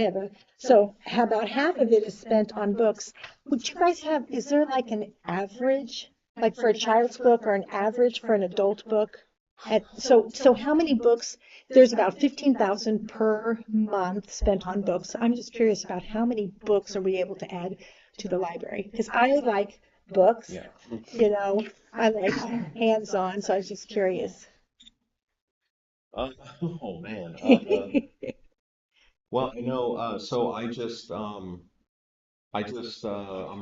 so how about half of it is spent on books. Would you guys is there like an average, like for a child's book or an average for an adult book? So how many books? There's about 15,000 per month spent on books. I'm just curious about how many books are we able to add to the library? Because I like books, Yeah. I like hands-on, so I was just curious. Oh man. Well, so I'm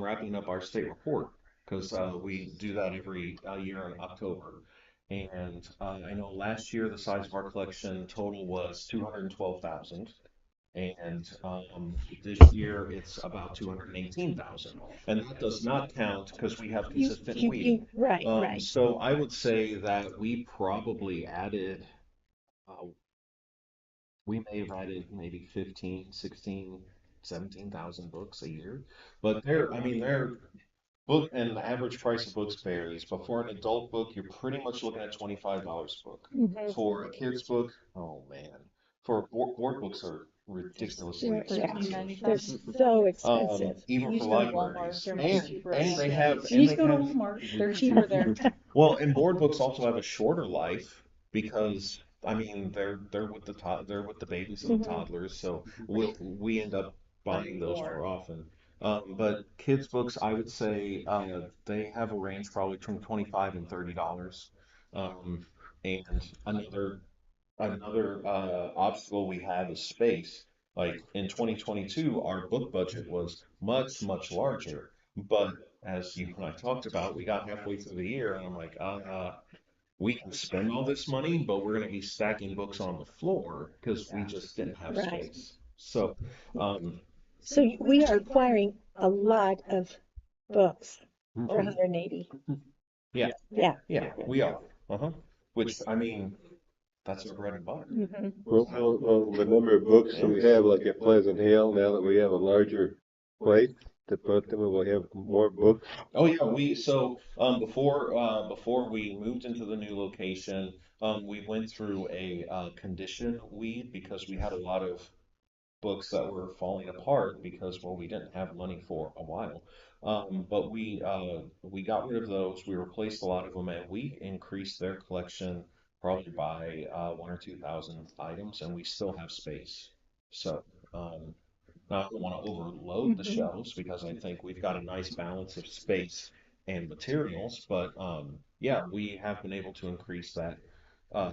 wrapping up our state report because we do that every year in October, And I know last year the size of our collection total was 212,000. And this year it's about 218,000. And that does not count because we have consistent weed. Right, right. So I would say that we probably added, uh, we may have added maybe 15, 16, 17,000 books a year. But I mean, they're book, and the average price of books varies, but for an adult book, you're pretty much looking at $25 a book. Mhm. For a kid's book, oh man, for board books are ridiculously They're, yeah, Sixteen expensive. ninety they're five. so expensive. Even for You go to Walmart, libraries, they're much and cheaper at and they Walmart. have You and need to they go to have Walmart, they're cheaper there. well, and board books also have a shorter life because I mean they're with they're with the babies and the Mhm. toddlers, so we end up buying those more often. But kids books, I would say they have a range probably between $25 and $30. Um, and another obstacle we have is space. Like in 2022, our book budget was much larger, but as you and I talked about, we got halfway through the year, and I'm like, we can spend all this money, but we're going to be stacking books on the floor because we just didn't have Right. space. So, um, So we are acquiring a lot of books for mhm, 180. yeah, Yeah. yeah, we are. Uh-huh. Which, I mean, that's our bread and butter. Hmm. Well, the number of books that Yeah. we have, like at Pleasant Hill, now that we have a larger place to put them, we'll have more books. Oh yeah, before we moved into the new location, we went through a condition weed because we had a lot of books that were falling apart because well we didn't have money for a while. But we got rid of those. We replaced a lot of them and we increased their collection probably by 1 or 2 thousand items, and we still have space. So um, now, I don't want to overload the Hmm. shelves because I think we've got a nice balance of space and materials, but yeah, we have been able to increase that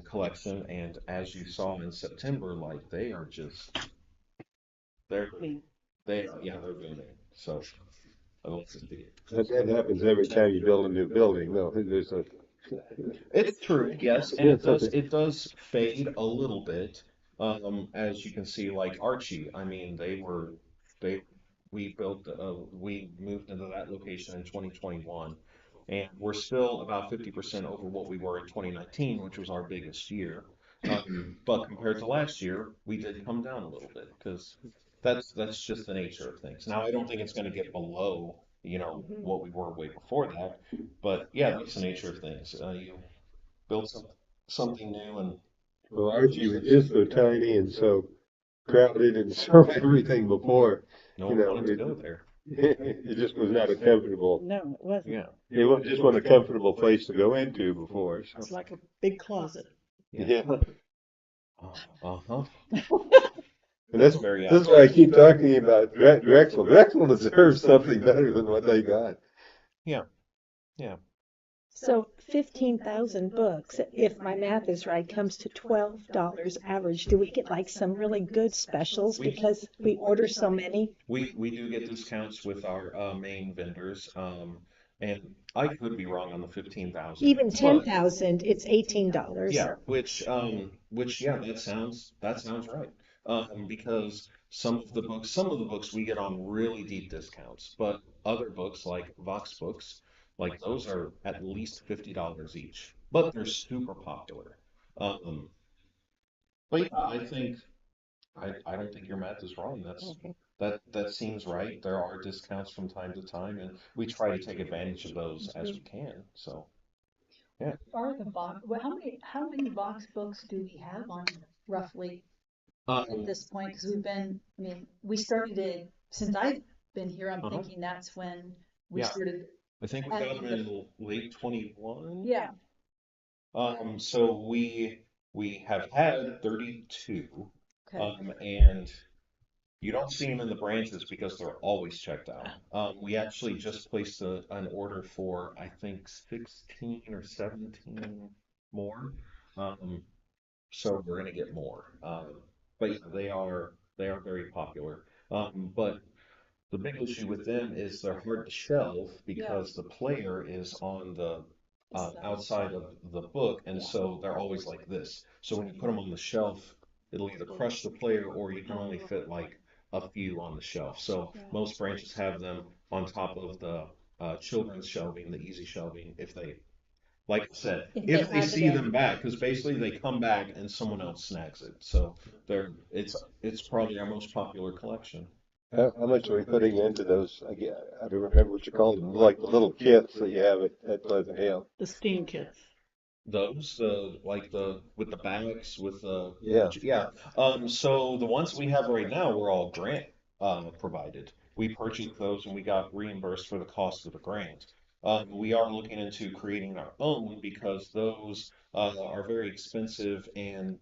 collection. And as you saw in September, like they are just they're yeah, they're booming. So I love to see it. That happens every time you build a new building, though. There's a, It's true, yes, and there's something. it does fade a little bit. As you can see, like Archie, I mean, they we moved into that location in 2021, and we're still about 50% over what we were in 2019, which was our biggest year. But compared to last year, we did come down a little bit because that's just the nature of things. Now, I don't think it's going to get below, what we were way before that, but yeah, that's the nature of things. You build something new and Well, Archie was just so tiny and so crowded and so everything before, no you one know, wanted to go there. it just was not a comfortable, No, it wasn't. Yeah, just wasn't a comfortable place to go into before. So, It's like a big closet. yeah. yeah. Uh-huh. And That's very that's why I accurate. keep talking about Drexel. Drexel deserves something better than what they got. Yeah, yeah. So 15,000 books, if my math is right, comes to $12 average. Do we get like some really good specials We because we order so many? we do get discounts with our main vendors. And I could be wrong on the 15,000, Even but 10,000, it's $18. yeah, which yeah, that sounds right. Because some of the books we get on really deep discounts, but other books like Vox books, like those are at least $50 each, but they're super popular. Um, but yeah, I don't think your math is wrong. That seems right. There are discounts from time to time, and we try to take advantage of those as we can. So yeah. Are the box, well, how many box books do we have on roughly at Um, this point? Because we've been, I mean, we started it, since I've been here, I'm uh-huh. thinking that's when we Yeah. started I think we got adding them the, in late 21. yeah, So we have had 32, okay. and you don't see them in the branches because they're always checked out. We actually just placed an order for I think 16 or 17 more. Um, so we're gonna get more. But yeah, they are very popular. But the big issue with them is they're hard to shelve Yeah. because the player is on the outside of the book, and Yeah. so they're always like this. So when you put them on the shelf, it'll either crush the player or you can only fit like a few on the shelf. So Yeah. most branches have them on top of the children's shelving, the easy shelving, if they, like I said, If they if they have it see in. them back, because basically they come back and someone else snags it. So it's probably our most popular collection. How much are we putting into those? I don't remember what you called them, like the little kits that you have at Pleasant Hill. The steam kits. Those, the like the with the bags with Yeah. yeah. So the ones we have right now were all grant provided. We purchased those and we got reimbursed for the cost of the grant. We are looking into creating our own because those are very expensive and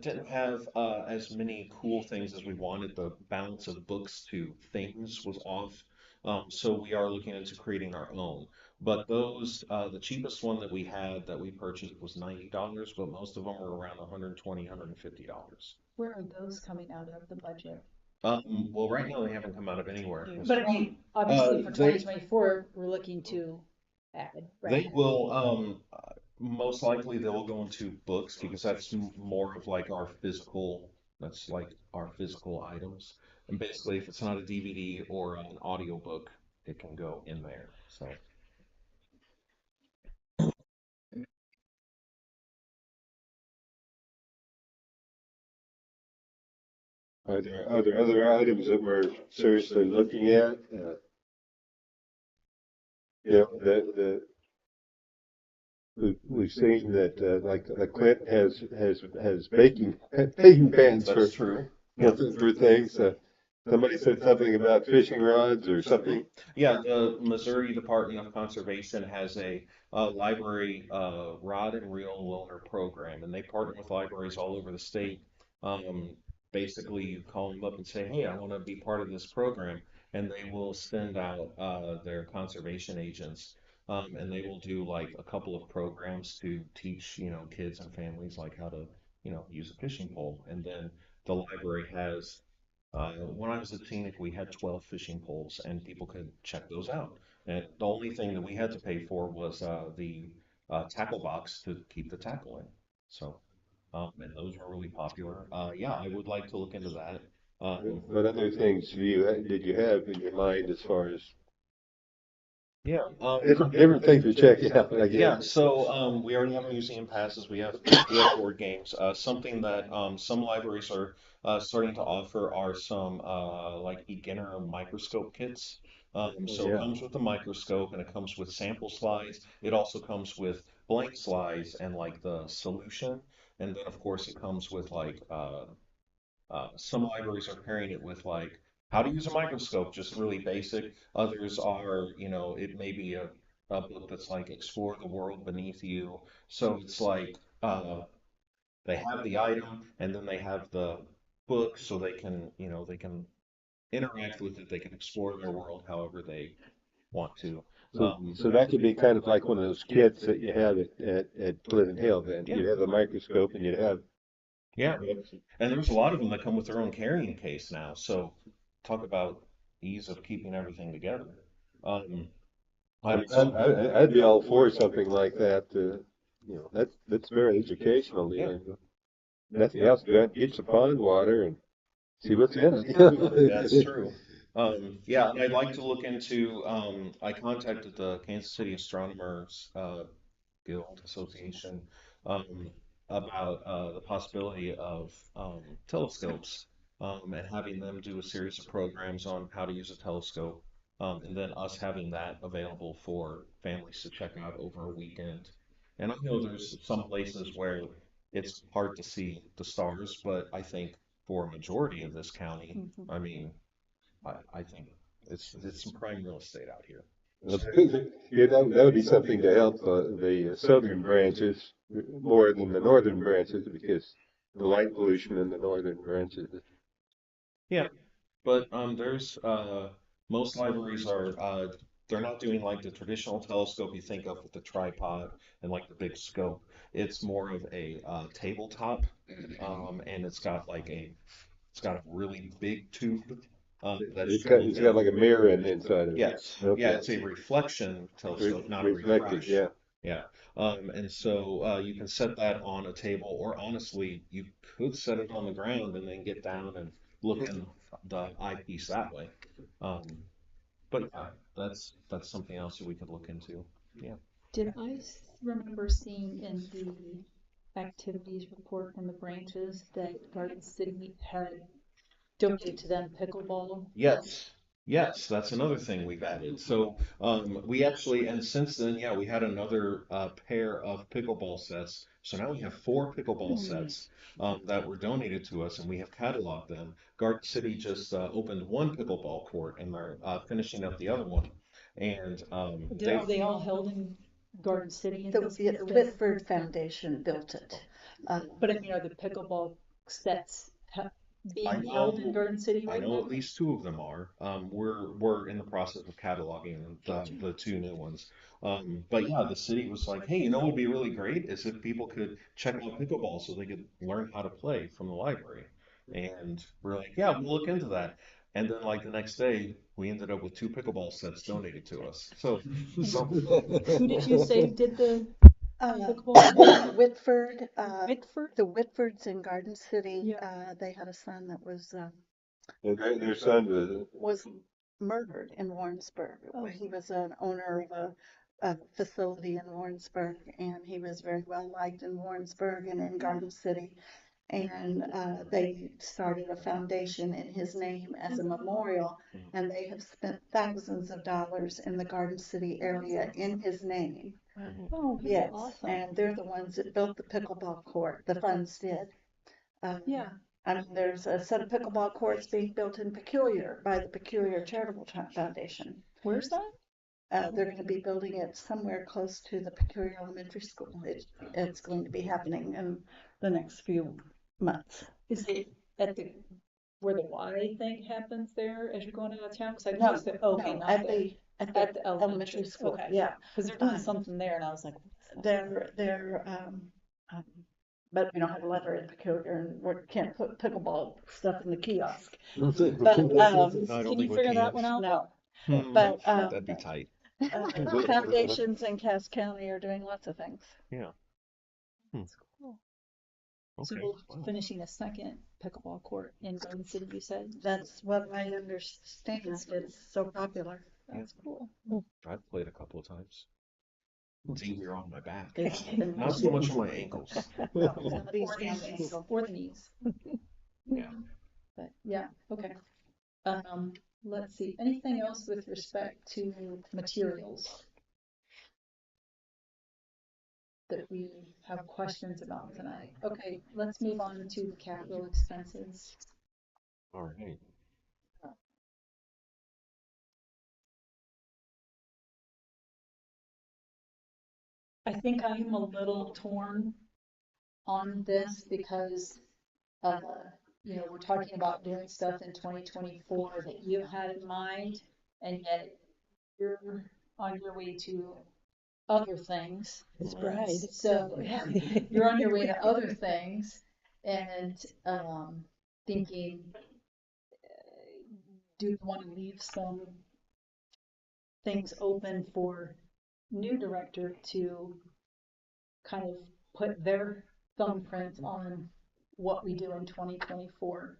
didn't have as many cool things as we wanted. The balance of books to things was off. So we are looking into creating our own. But those, the cheapest one that we had that we purchased was $90, but most of them were around 120, $150. Where are those coming out of the budget? Well, right now they haven't come out of anywhere. But I mean, obviously for They 2024, we're looking to add, right? they will most likely they'll go into books because that's more of like our physical. That's like our physical items. And basically, if it's not a DVD or an audiobook, it can go in there. So. Are there other items that we're seriously looking at? We've seen that like Clint has baking pans That's true. for things. Somebody said something about fishing rods or something. Yeah, the Missouri Department of Conservation has a library rod and reel loaner program, and they partner with libraries all over the state. Um, Basically, you call them up and say, "Hey, I want to be part of this program," and they will send out their conservation agents, and they will do like a couple of programs to teach, kids and families like how to, use a fishing pole, and then the library has when I was a teen, we had 12 fishing poles, and people could check those out. And the only thing that we had to pay for was the tackle box to keep the tackle in. So, and those were really popular. Yeah, I would like to look into that. What other things did you have in your mind as far as Yeah, different things to check out? I yeah, guess. so we already have museum passes. We have board games. Something that some libraries are starting to offer are some like beginner microscope kits. Oh So it yeah. comes with a microscope and it comes with sample slides. It also comes with blank slides and like the solution. And then of course it comes with like some libraries are pairing it with like how to use a microscope, just really basic. Others are, it may be a book that's like explore the world beneath you. So it's like they have the item and then they have the book so they can interact with it. They can explore their world however they want to. So that could be kind of like one of those kits that you have at Pleasant Hill. Then Yeah, you'd have the microscope and you'd have. yeah. And there's a lot of them that come with their own carrying case now. So talk about ease of keeping everything together. Um, I mean, some, I'd be all for something like that. That's very educational. yeah, Nothing else. Get some pond water and see what's in that's it. true. Yeah, and I'd like to look into. I contacted the Kansas City Astronomers Guild Association um, about the possibility of telescopes and having them do a series of programs on how to use a telescope, and then us having that available for families to check out over a weekend. And I know there's some places where it's hard to see the stars, but I think for a majority of this county, Mhm. I mean, I think it's some prime real estate out here. Well, yeah, that would be something to help the southern branches more than the northern branches because the light pollution in the northern branches. Yeah, but there's most libraries are they're not doing like the traditional telescope you think of with the tripod and like the big scope. It's more of a tabletop, and it's got a really big tube, That's It's got like a mirror in the inside of it. yes, yeah, Okay. it's a reflection telescope, not a Reflected, refresh. yeah. Yeah, and so you can set that on a table, or honestly, you could set it on the ground and then get down and look in the eyepiece that way. Um, but yeah, that's something else that we could look into. Yeah. Did I remember seeing in the activities report from the branches that Garden City had donated to them pickleball? Yes, yes, that's another thing we've added. So we actually, and since then, yeah, we had another pair of pickleball sets. So now we have four pickleball sets that were donated to us, and we have cataloged them. Garden City just opened one pickleball court, and they're finishing up the other one. And Are they all held in Garden City at The, this yeah, the point? Whitford Foundation built it. But I mean, are the pickleball sets I being held in know, Garden City I right know now? at least two of them are. We're in the process of cataloging the two new ones. But yeah, the city was like, hey, you know what would be really great is if people could check out pickleball so they could learn how to play from the library. And we're like, yeah, we'll look into that. And then like the next day, we ended up with two pickleball sets donated to us. So some Who did you say did the Uh, pickleball? Whitford, Whitford? the Whitfords in Garden City, Yeah. they had a son that Their son was murdered in Warrensburg. Oh. He was an owner of a facility in Warrensburg, and he was very well liked in Warrensburg and in Garden City. And they started a foundation in his name as a memorial, and they have spent thousands of dollars in the Garden City area in his name. Oh, that's Yes, awesome. and they're the ones that built the pickleball court. The funds did. Yeah. I mean, there's a set of pickleball courts being built in Peculiar by the Peculiar Charitable Foundation. Where's that? They're going to be building it somewhere close to the Peculiar Elementary School. It's going to be happening in the next few months. Is it at the where the Y thing happens there as you're going out of town? Because I No, noticed that. Okay, no, not at there. the At the elementary school. Okay. Yeah, Because they're doing something there, and I was like, they're um, but we don't have a letter in Peculiar, and we can't put pickleball stuff in the kiosk. But no, I don't can think you we figure that can. one out? no, Hmm, but that'd be tight. foundations in Cass County are doing lots of things. Yeah. Hmm. Cool. So Okay. we're Wow. finishing a second pickleball court in Garden City, you said? That's what I understand. It's so popular. That's cool. I've played a couple of times. It's easier on my back. It's Not so much on my ankles. no, it's not Or the easy on the knees. ankle. Or the knees. Yeah. But yeah, okay. Let's see. Anything else with respect to materials that we have questions about tonight? Okay, let's move on to the capital expenses. All right. I think I am a little torn on this because, uh, we're talking about doing stuff in 2024 that you had in mind, and yet you're on your way to other things. His bride. So you're on your way to other things, and thinking, do you want to leave some things open for new director to kind of put their thumbprint on what we do in 2024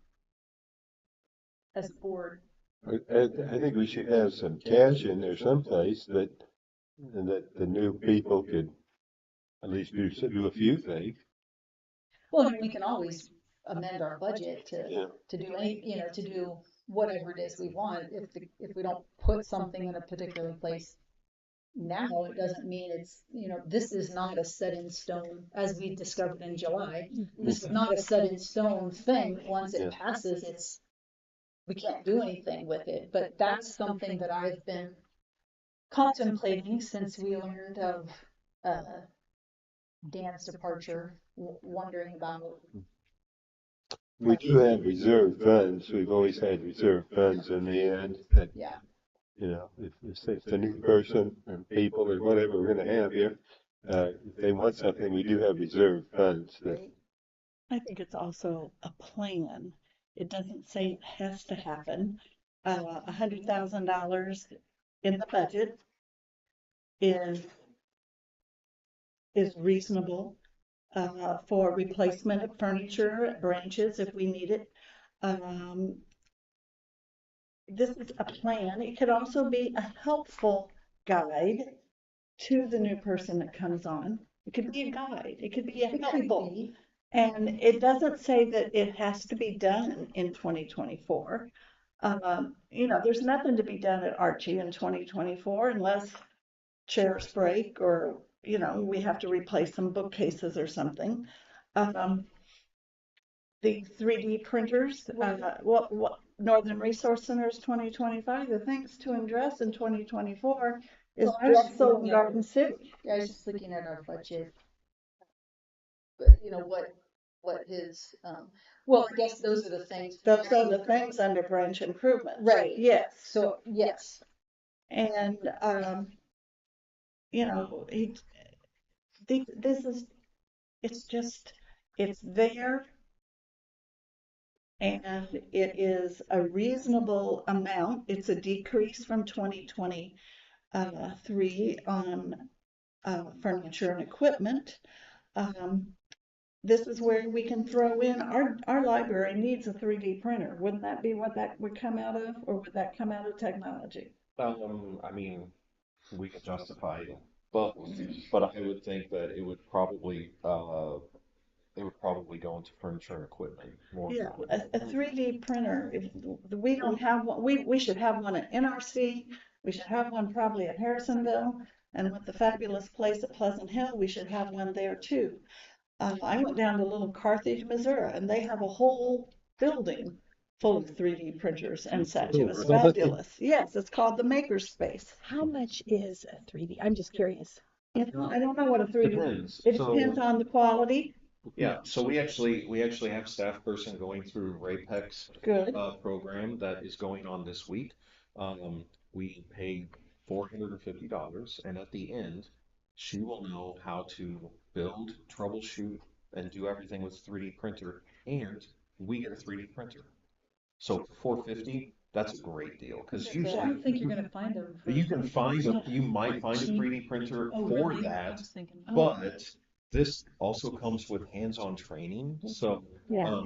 as a board? I think we should have some cash in there someplace that the new people could at least do a few things. Well, we can always amend our budget Yeah. to do any, to do whatever it is we want. If we don't put something in a particular place now, it doesn't mean it's, this is not a set in stone, as we discovered in July. This is not a set in stone thing. Once it Yeah. passes, we can't do anything with it. But that's something that I've been contemplating since we learned of Dan's departure, wondering about. We do have reserve funds. We've always had reserve funds in the end that, Yeah. if the new person or people or whatever we're going to have here, if they want something, we do have reserve funds that, Right. I think it's also a plan. It doesn't say it has to happen, $100,000 in the budget is reasonable for replacement of furniture at branches if we need it. Um, this is a plan. It could also be a helpful guide to the new person that comes on. It could be a guide. It could be a helpful. And it doesn't say that it has to be done in 2024. There's nothing to be done at Archie in 2024 unless chairs break or, we have to replace some bookcases or something. The 3D printers, what Northern Resource Center's 2025, the things to address in 2024 is Well, I was Drexel and looking at- Garden City. Yeah, I was just looking at our budget, but what his, well, I guess those are the things. Those are the things under branch improvement. Right. Yes. So, yes. And, this is, it's there and it is a reasonable amount. It's a decrease from 2023 on furniture and equipment. This is where we can throw in, our library needs a 3D printer. Wouldn't that be what that would come out of, or would that come out of technology? I mean, we could justify both, but I would think that it would probably go into furniture and equipment more. Yeah, a 3D printer, if we don't have one, we should have one at NRC, we should have one probably at Harrisonville, and with the fabulous place at Pleasant Hill, we should have one there too. I went down to little Carthage, Missouri, and they have a whole building full of 3D printers and such. It was Cool. fabulous. Yes, it's called the Makerspace. How much is a 3D? I'm just curious. I don't know what a 3D. Depends. It So- depends on the quality. Yeah, so we actually have a staff person going through RAPEX Good. program that is going on this week. We pay $450, and at the end, she will know how to build, troubleshoot, and do everything with a 3D printer, and we get a 3D printer. So for $450, that's a great deal because I usually don't think you're gonna find them. you might find a 3D printer Oh, for really? I that, was thinking. but this also comes with hands-on training. So Yeah.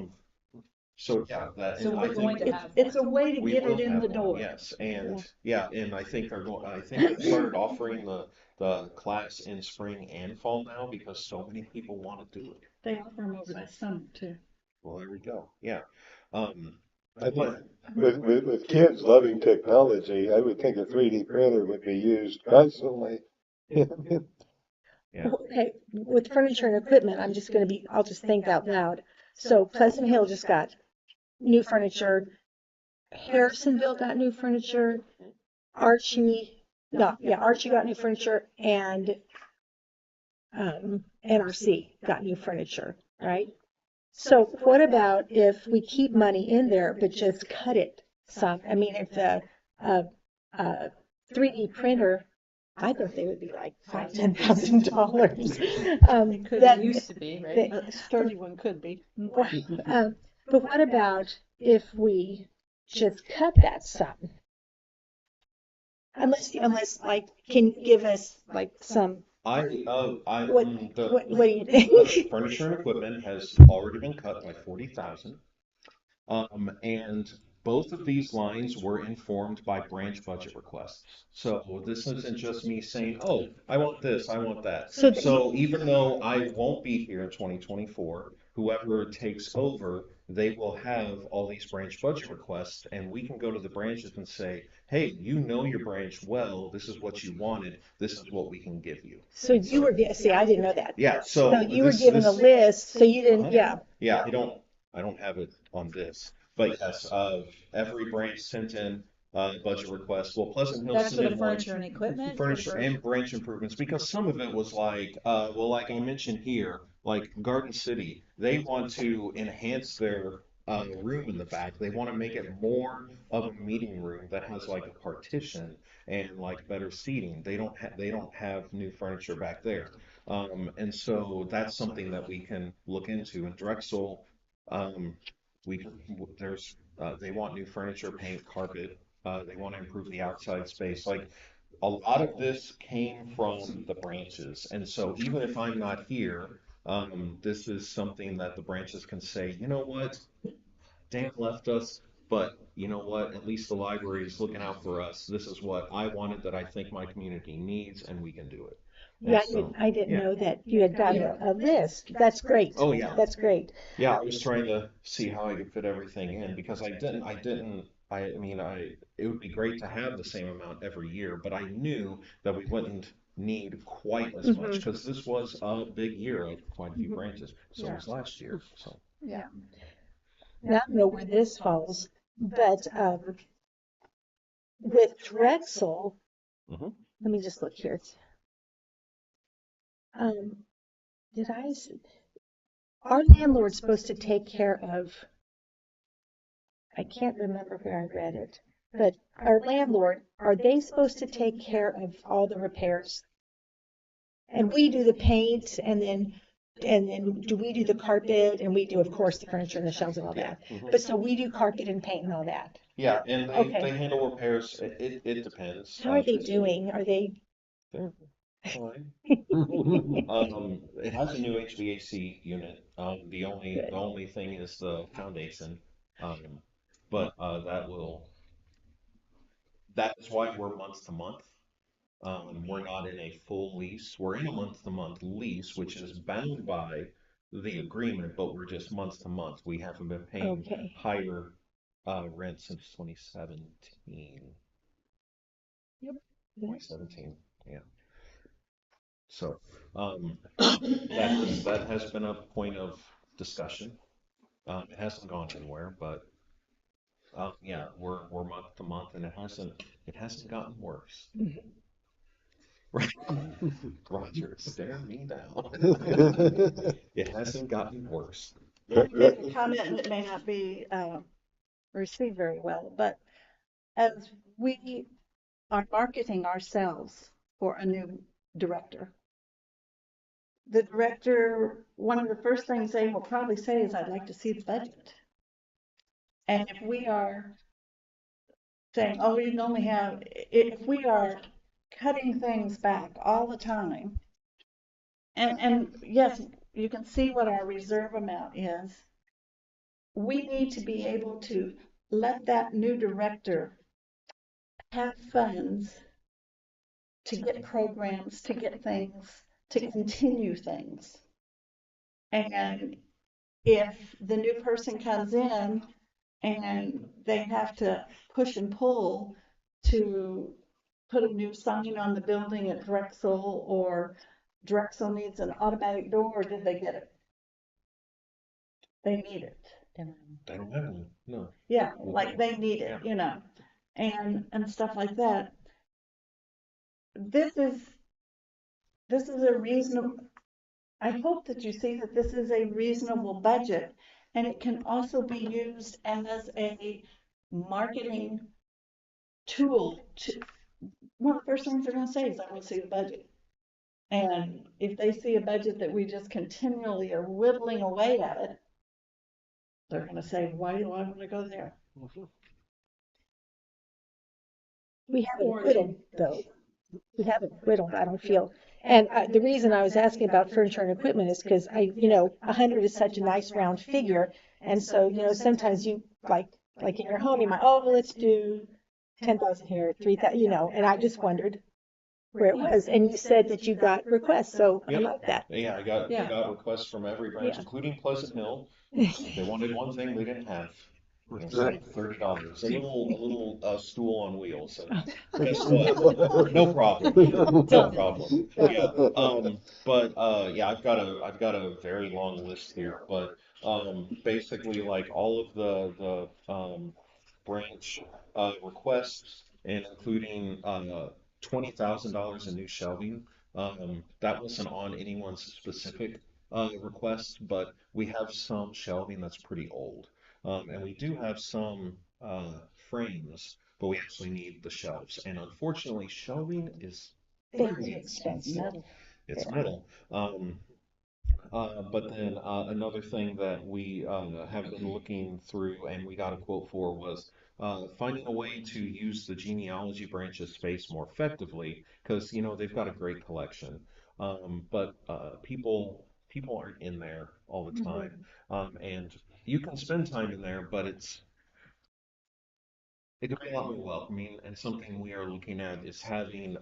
yeah, that So and we're I going think to have. It's a way to we get will it in have the one, door. yes, and and I think I think they started offering the class in spring and fall now because so many people want to do it. They offer them over the summer too. Well, there we go. Yeah. Um, I think with kids loving technology, I would think a 3D printer would be used constantly. Yeah. Okay, with furniture and equipment, I'll just think out loud. So Pleasant Hill just got new furniture. Harrisonville got new furniture. Archie got new furniture, and NRC got new furniture, right? So what about if we keep money in there but just cut it some? I mean, if the 3D printer, I thought they would be like $5,000-$10,000. It used to be, right? A sturdy one could be. But what about if we just cut that sum? Unless like, can you give us like some, what do you think? Furniture and equipment has already been cut by 40,000. And both of these lines were informed by branch budget requests. So this isn't just me saying, oh, I want this, I want that. So even though I won't be here in 2024, whoever takes over, they will have all these branch budget requests, and we can go to the branches and say, hey, you know your branch well, this is what you wanted, this is what we can give you. So you were, see, I didn't know that. Yeah, so So you were given a list, so you didn't, yeah. Yeah, I don't have it on this, but yes, every branch sent in budget request. Well, Pleasant Hill That's sent for the in one, furniture and equipment? furniture and branch improvements, because some of it was like, well, like I mentioned here, like Garden City, they want to enhance their room in the back. They want to make it more of a meeting room that has like a partition and like better seating. They don't have new furniture back there. And so that's something that we can look into. And Drexel, we there's they want new furniture, paint, carpet, They want to improve the outside space. Like a lot of this came from the branches. And so even if I'm not here, this is something that the branches can say, you know what? Dan left us, but you know what? At least the library is looking out for us. This is what I wanted that I think my community needs, and we can do it. Yeah, And so, I didn't yeah. know that you had got a list. That's great. Oh, yeah. That's great. Yeah, I was trying to see how I could fit everything in because I mean, it would be great to have the same amount every year, but I knew that we wouldn't need quite as much Hmm. because this was a big year at quite a few Hmm. branches. So Yeah. was last year. So, Yeah. Now, I don't know where this falls, but with Drexel, hmm let me just look here. Um, did I, s- our landlord's supposed to take care of, I can't remember where I read it, but our landlord, are they supposed to take care of all the repairs? And we do the paint and then do we do the carpet and we do, of course, the furniture and the shelves and all yeah. that. hmm But so we do carpet and paint and all that. Yeah, and they Okay. handle repairs. It depends. How are they doing? Are they? They're fine. It has a new HVAC unit. The Good. only thing is the foundation. Um, but that is why we're month to month. We're not in a full lease. We're in a month to month lease, which is bound by the agreement, but we're just month to month. We haven't been paying Okay. higher rent since 2017. Yep, Yeah. 2017. Yeah. So that has been a point of discussion. It hasn't gone anywhere, but yeah, we're month to month, and it hasn't gotten worse. Right, Roger, stare me down. It hasn't gotten worse. And make a comment, and it may not be received very well, but as we are marketing ourselves for a new director, the director, one of the first things they will probably say is, I'd like to see the budget. And if we are saying, oh, we can only have, if we are cutting things back all the time, and yes, you can see what our reserve amount is, we need to be able to let that new director have funds to get programs, to get things, to continue things. And if the new person comes in and they have to push and pull to put a new sign on the building at Drexel, or Drexel needs an automatic door, did they get it? They need it. They don't have any. No. Yeah, like they need Yeah. it, and stuff like that. This is this is a reasonable, I hope that you see that this is a reasonable budget, and it can also be used as a marketing tool to, one of the first things they're gonna say is, I wanna see the budget. And if they see a budget that we just continually are whittling away at it, they're gonna say, why do I wanna go there? We haven't whittled though. We haven't whittled, I don't feel. And the reason I was asking about furniture and equipment is because 100 is such a nice round figure. And so, sometimes you like in your home, you might, oh, well, let's do 10,000 here, 3,000, and I just wondered where it was. And you said that you got requests, so I Yep. like that. Yeah, I got requests from every branch, Yeah. including Pleasant Hill. They wanted one thing they didn't have. What's So that? $30, a little stool on wheels. And guess what? No problem. No problem. Yeah. But yeah, I've got a very long list here. But basically, like all of the branch requests, and including $20,000 in new shelving. That wasn't on anyone's specific request, but we have some shelving that's pretty old. And we do have some frames, but we actually need the shelves. And unfortunately, shelving is Very very expensive. expensive. It's Yeah. metal. But then another thing that we have been looking through and we got a quote for was finding a way to use the genealogy branch's space more effectively, because they've got a great collection. But people aren't in there all the time, and you can spend time in there, but it could be a lot more welcoming, and something we are looking at is having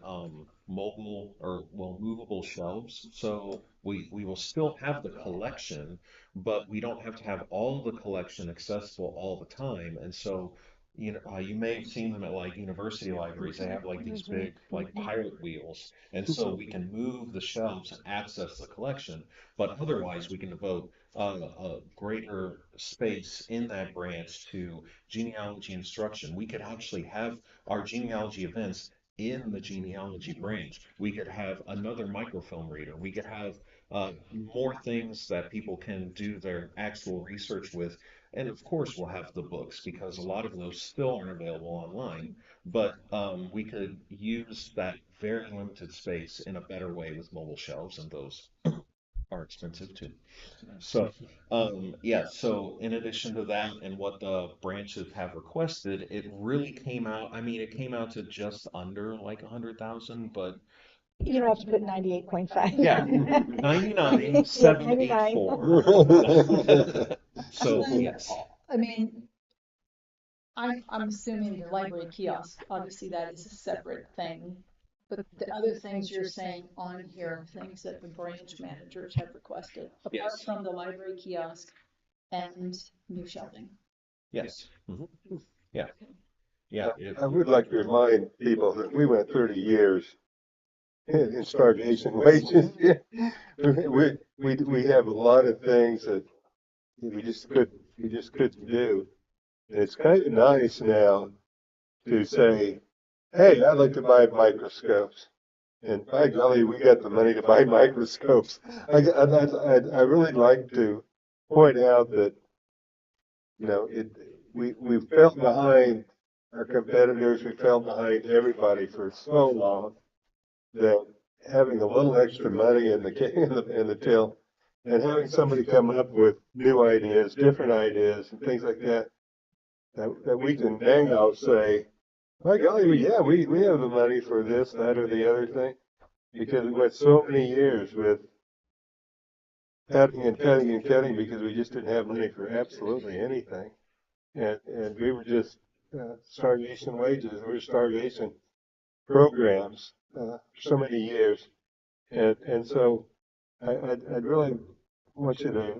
mobile or well movable shelves. So we will still have the collection, but we don't have to have all the collection accessible all the time. And so you may have seen them at like university libraries. They have like these big like pilot wheels, and so we can move the shelves and access the collection. But otherwise, we can devote a greater space in that branch to genealogy instruction. We could actually have our genealogy events in the genealogy branch. We could have another microfilm reader. We could have more things that people can do their actual research with. And of course, we'll have the books because a lot of those still aren't available online. But we could use that very limited space in a better way with mobile shelves, and those are expensive too. So, yeah, so in addition to that and what the branches have requested, it really came out, I mean, it came out to just under like 100,000, but You don't have to put 98.5. yeah, Yeah, 99. 99,784. So So, then, yes, I mean, I'm assuming the library kiosk, obviously that is a separate thing. But the other things you're saying on here, things that the branch managers have requested, apart yes, from the library kiosk and new shelving. yes, yeah, Okay. yeah, I would like to remind people that we went 30 years in starvation wages. We have a lot of things that we just couldn't do. And it's kind of nice now to say, hey, I'd like to buy microscopes. And by golly, we got the money to buy microscopes. I really like to point out that, we fell behind our competitors, we fell behind everybody for so long that having a little extra money in the till and having somebody come up with new ideas, different ideas, and things like that we can now say, by golly, yeah, we have the money for this, that, or the other thing, because we went so many years with cutting and cutting and cutting because we just didn't have money for absolutely anything. And we were just starvation wages, we were starvation programs for so many years. And so I'd really want you to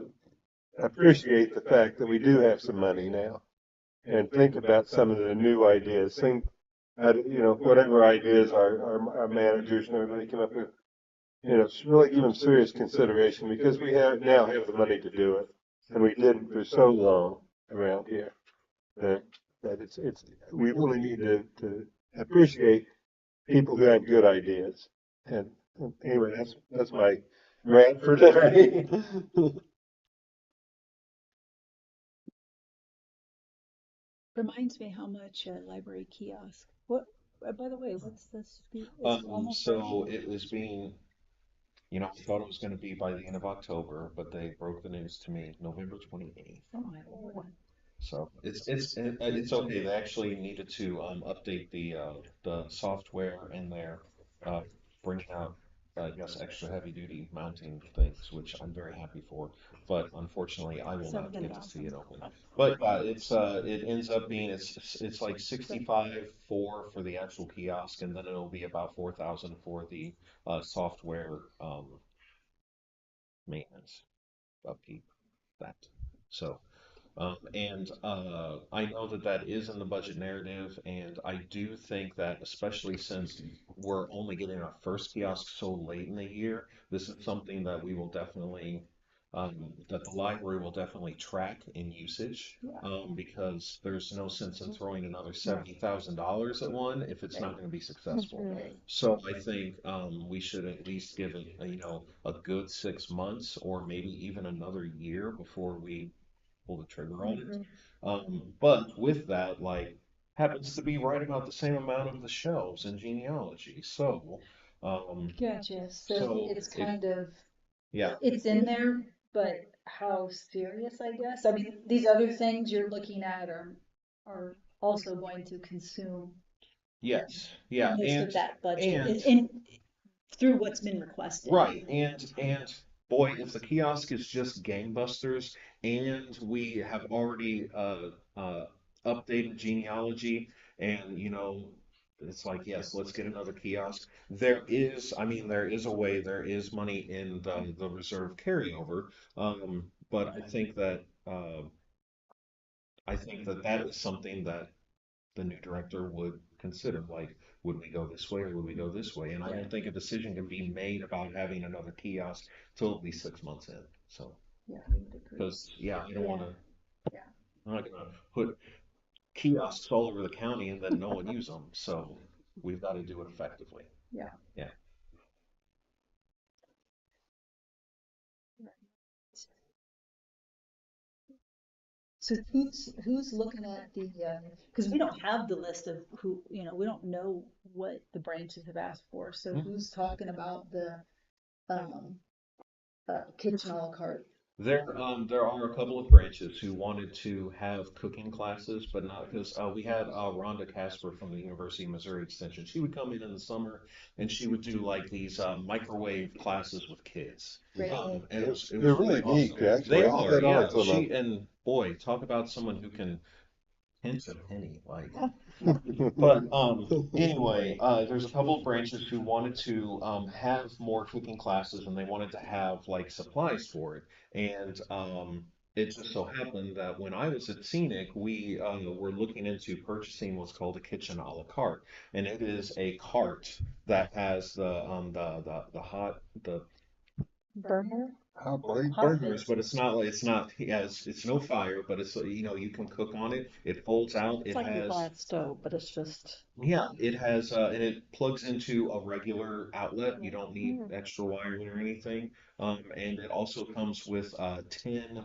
appreciate the fact that we do have some money now and think about some of the new ideas. Think, whatever ideas our managers and everybody come up with, really give them serious consideration because we now have the money to do it. And we didn't for so long around here that, that we really need to appreciate people who have good ideas. And anyway, that's my rant for today. Reminds me how much library kiosk. What? By the way, what's this? It's almost ready. so it was being, I thought it was going to be by the end of October, but they broke the news to me November 28th. Oh my lord. So it's okay. They actually needed to update the software in there, uh, bringing out I guess extra heavy duty mounting things, which I'm very happy for. But unfortunately, I will not get to see it 7,000. open. But yeah, it ends up being it's like 65 for the actual kiosk, and then it'll be about 4,000 for the software maintenance upkeep that. So. And I know that that is in the budget narrative, and I do think that, especially since we're only getting our first kiosk so late in the year, this is something that we will definitely, that the library will definitely track in usage, Yeah. because there's no sense in throwing another $70,000 at one if it's not going to be successful. Right. So I think we should at least give it, a good 6 months or maybe even another year before we pull the trigger on it. But with that, like, happens to be right about the same amount of the shelves in genealogy. Um, Gotcha. So so it's it, kind of yeah, it's in there, but how serious, I guess. I mean, these other things you're looking at are also going to consume Yes, yeah, most of that budget and through what's been requested. right, and boy, if the kiosk is just gangbusters, and we have already updated genealogy, and it's like yes, let's get another kiosk. There is, I mean, there is a way, there is money in the reserve carryover, but I think that that is something that the new director would consider. Like, would we go this way or would we go this way? And I don't think a decision can be made about having another kiosk till at least 6 months in. So, Yeah, I would agree. because yeah, I don't Yeah. want to. Yeah. I'm not gonna put kiosks all over the county and then no one use them. So we've got to do it effectively. Yeah. Yeah. So who's looking at the, because we don't have the list of who, we don't know what the branches have asked for. So Hmm. who's talking about the um, kitchen a la carte? There are a couple of branches who wanted to have cooking classes, but not because we had Rhonda Casper from the University of Missouri Extension. She would come in the summer and she would do like these microwave classes with kids. Great. And it They're was really really neat, awesome. actually. They I've are, been yeah. on some of And boy, talk about someone who can pinch a penny, like. But them. anyway, there's a couple of branches who wanted to have more cooking classes, and they wanted to have like supplies for it. And it just so happened that when I was at Scenic, we were looking into purchasing what's called a kitchen a la carte, and it is a cart that has the hot the Burner? Hot plate Hot burger. burners, but it's not yeah, it's no fire, but it's you can cook on it. It folds out. It's It like your has flat stove, but it's just, yeah, it has, and it plugs into a regular outlet. You don't need Mm. extra wiring or anything. And it also comes with 10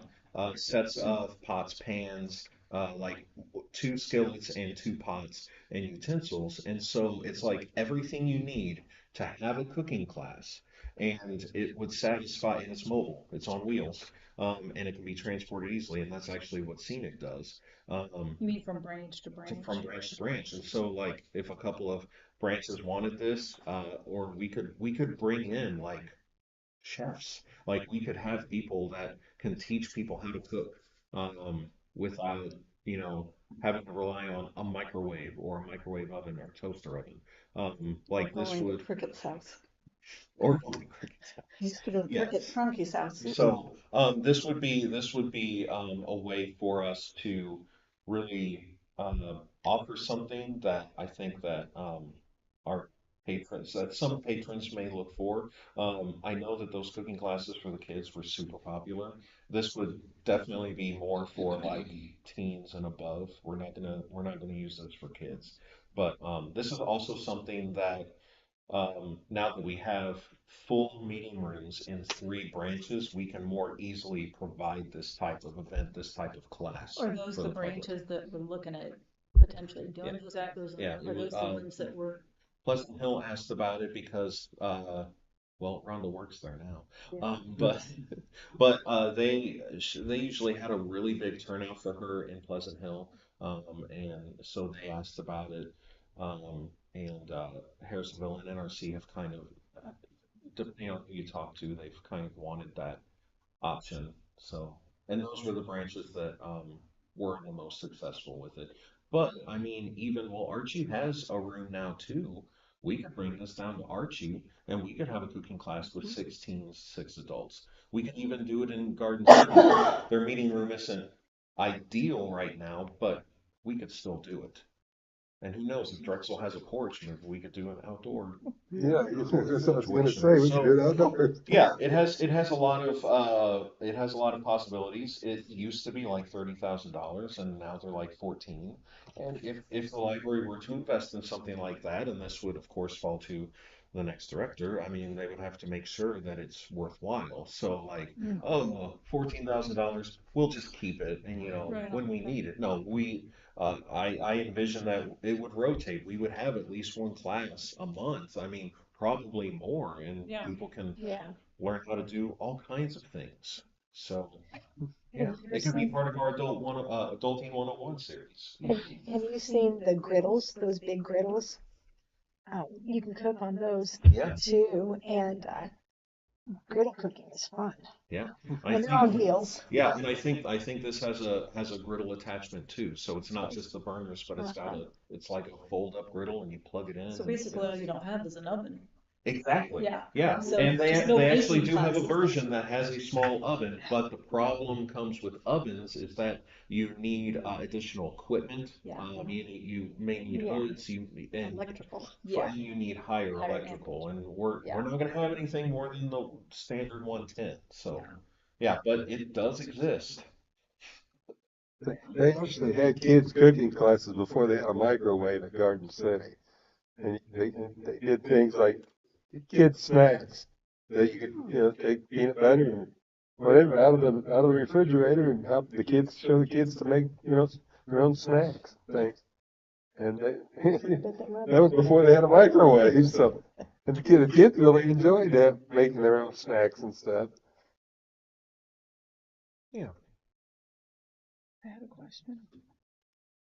sets of pots, pans, like two skillets and two pots and utensils. And so it's like everything you need to have a cooking class. And it would satisfy, and it's mobile, it's on wheels, and it can be transported easily. And that's actually what Scenic does. Um, You mean from branch to branch? from branch to branch. And so like if a couple of branches wanted this, or we could bring in like chefs, like we could have people that can teach people how to cook, without, you know, having to rely on a microwave or a microwave oven or toaster oven. or Like this going to would, Cricket's house. or going cricket's I used to go to Cricket yes. Trunky's house. So this would be a way for us to really offer something that I think that our patrons, that some patrons may look for. I know that those cooking classes for the kids were super popular. This would definitely be more for like teens and above. We're not gonna use this for kids. But this is also something that now that we have full meeting rooms in 3 branches, we can more easily provide this type of event, this type of class Are those for the the public. branches that we're looking at potentially Yeah, doing those at those? yeah. Are those the ones that were? Pleasant Hill asked about it because, well, Rhonda works there now. Yeah. But they usually had a really big turnout for her in Pleasant Hill, and so they asked about it. And Harrisonville and NRC have kind of, depending on who you talk to, they've kind of wanted that option. So, and those were the branches that were the most successful with it. But I mean, even well, Archie has a room now too. We could bring this down to Archie, and we could have a cooking class with 16, 6 adults. We could even do it in Garden City. Their meeting room isn't ideal right now, but we could still do it. And who knows if Drexel has a porch, maybe we could do an outdoor Yeah, that's what I was gonna situation. say. We could do So it outdoors. yeah, it has a lot of possibilities. It used to be like $30,000 and now they're like 14. And if the library were to invest in something like that, and this would of course fall to the next director, I mean they would have to make sure that it's worthwhile. So like, oh, $14,000, we'll just keep it and Right. when we need it. No, I envision that it would rotate. We would have at least one class a month. I mean, probably more, and Yeah. people can Yeah. learn how to do all kinds of things. So yeah, Have you ever it could be seen, part of our Adulting 101 series. have you seen the griddles, those big griddles? Oh, you can cook on those Yeah, too, and griddle cooking is fun. yeah. I And they're think on wheels. yeah, and I think this has a griddle attachment too. So it's not just the burners, but it's like a fold up griddle and you plug it in So and basically, all you don't have is an oven. exactly. Yeah. Yeah, So and just no they actually baking do have a classes. version that has a small oven, but the problem comes with ovens is that you need additional equipment. Yeah. You may need Yeah. hoods, and Electrical. Yeah. you need higher Higher electrical, and we're Yeah. we're not going to have anything more than the standard 110. So yeah, but it does exist. They actually had kids cooking classes before they had a microwave at Garden City. And they did things like kids snacks that you could, take peanut butter and whatever out of the refrigerator and help the kids show the kids to make, their own snacks things. And that was before they had a microwave, so and the kids really enjoyed that making their own snacks and stuff. Yeah. I had a question.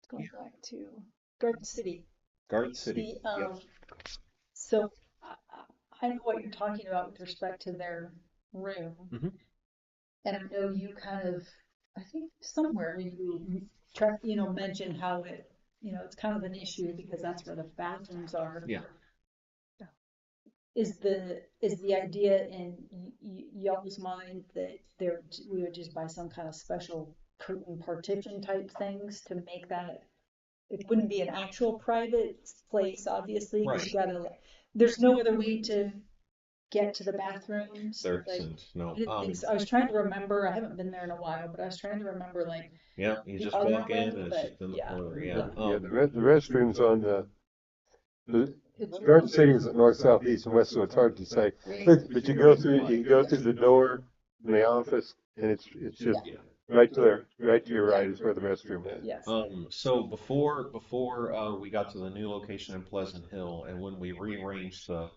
Going back to Garden City. Garden City. The so I know what you're talking about with respect to their room, Hmm. and I know you kind of, I think somewhere you mentioned how it's kind of an issue because that's where the bathrooms are. Yeah. Is the idea in y'all's mind that we would just buy some kind of special curtain partition type things to make that it wouldn't be an actual private place, obviously, because Right. there's no other way to get to the bathrooms. There Like, isn't. I No. didn't think so. I was trying to remember, I haven't been there in a while, but I was trying to remember like Yeah, you the just other walk in way, and it's but just in the yeah, corner. Yeah. yeah. Yeah, the restrooms on the It's Garden City is at north, south, east, and west, so it's hard to say. But you go through the door in the office, and it's just Yeah. right to your right is where the restroom is. yes. So before we got to the new location in Pleasant Hill, and when we rearranged the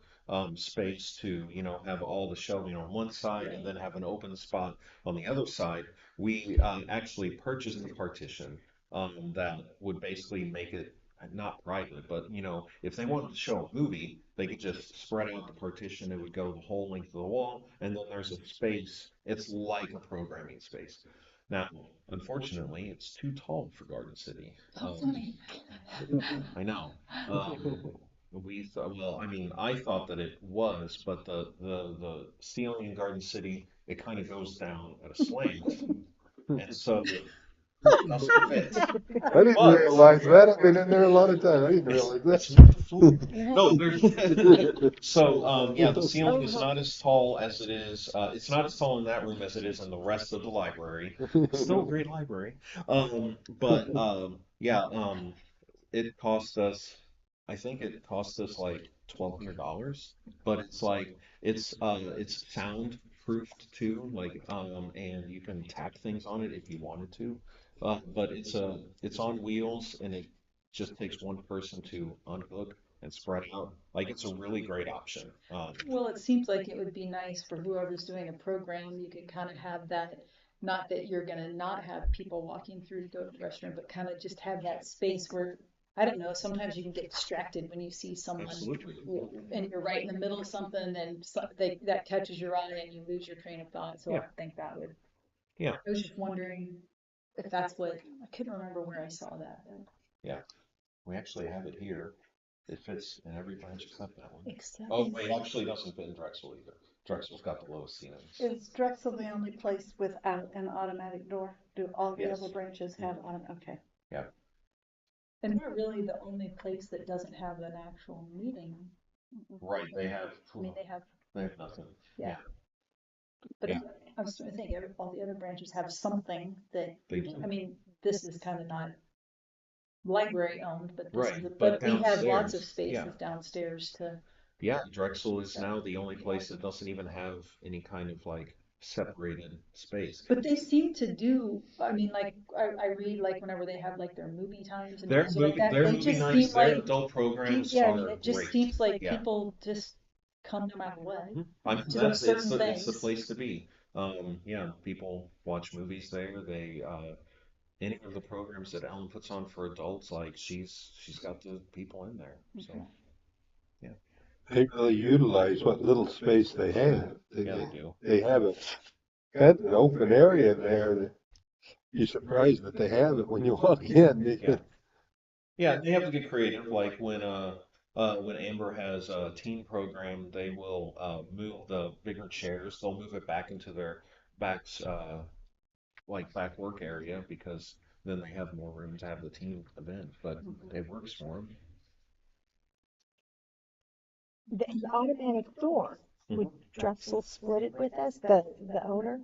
space to have all the shelving on one side and then have an open spot on the other side, we actually purchased a partition that would basically make it not private, but if they wanted to show a movie, they could just spread out the partition. It would go the whole length of the wall, and then there's a space. It's like a programming space. Now, unfortunately, it's too tall for Garden City. How funny. I know. Well, I mean, I thought that it was, but the ceiling in Garden City, it kind of goes down at a slant, and so it doesn't fit. I didn't But realize that. I've been in there a lot of time. I didn't realize it's not the floor. that. No, there's so yeah, the ceiling is not as tall as it is. It's not as tall in that room as it is in the rest of the library. Still a great library. But yeah, it cost us, I think it cost us like $1,200, but it's like it's soundproofed too, like and you can tack things on it if you wanted to. But it's on wheels and it just takes one person to unhook and spread out. Like it's a really great option. Well, it seems like it would be nice for whoever's doing a program, you could kind of have that, not that you're gonna not have people walking through to go to the restroom, but kind of just have that space where, I don't know, sometimes you can get distracted when you see someone Absolutely. and you're right in the middle of something and that catches your eye and you lose your train of thought. So I Yeah. think that would, Yeah. I was just wondering if that's what, I couldn't remember where I saw that. Yeah. We actually have it here. It fits in every branch except that one. Except, Oh, wait, actually it doesn't fit in Drexel either. Drexel's got the lowest ceilings. Is Drexel the only place without an automatic door? Do all the Yes. other branches have okay. Yeah. and we're really the only place that doesn't have an actual meeting. Right. They have I mean, they have nothing. yeah. But Yeah. I was trying to think, all the other branches have something that, They do. I mean, this is kind of not library owned, but Right, but but we have lots of downstairs, spaces yeah. downstairs to, Yeah, Drexel is now the only place that doesn't even have any kind of like separated space. but they seem to do, I mean, like, I read like whenever they have like their movie times and Their things like that, their they movie just nights, seem their like, adult programs yeah, I mean, are it just great. seems like Yeah. people just come no matter what. I mean, To those certain it's the things. place to be. Yeah, people watch movies there. They any of the programs that Ellen puts on for adults, like she's got the people in there. So yeah, They really utilize what little space they have. yeah, they do. They have a kind of an open area there that you're surprised that they have it when you walk in. Yeah, yeah, they have to get creative. Like when Amber has a teen program, they will move the bigger chairs. They'll move it back into their backs, like back work area because then they have more room to have the teen event. But it works for them. The automatic door, would Mhm. Drexel split it with us, the owner?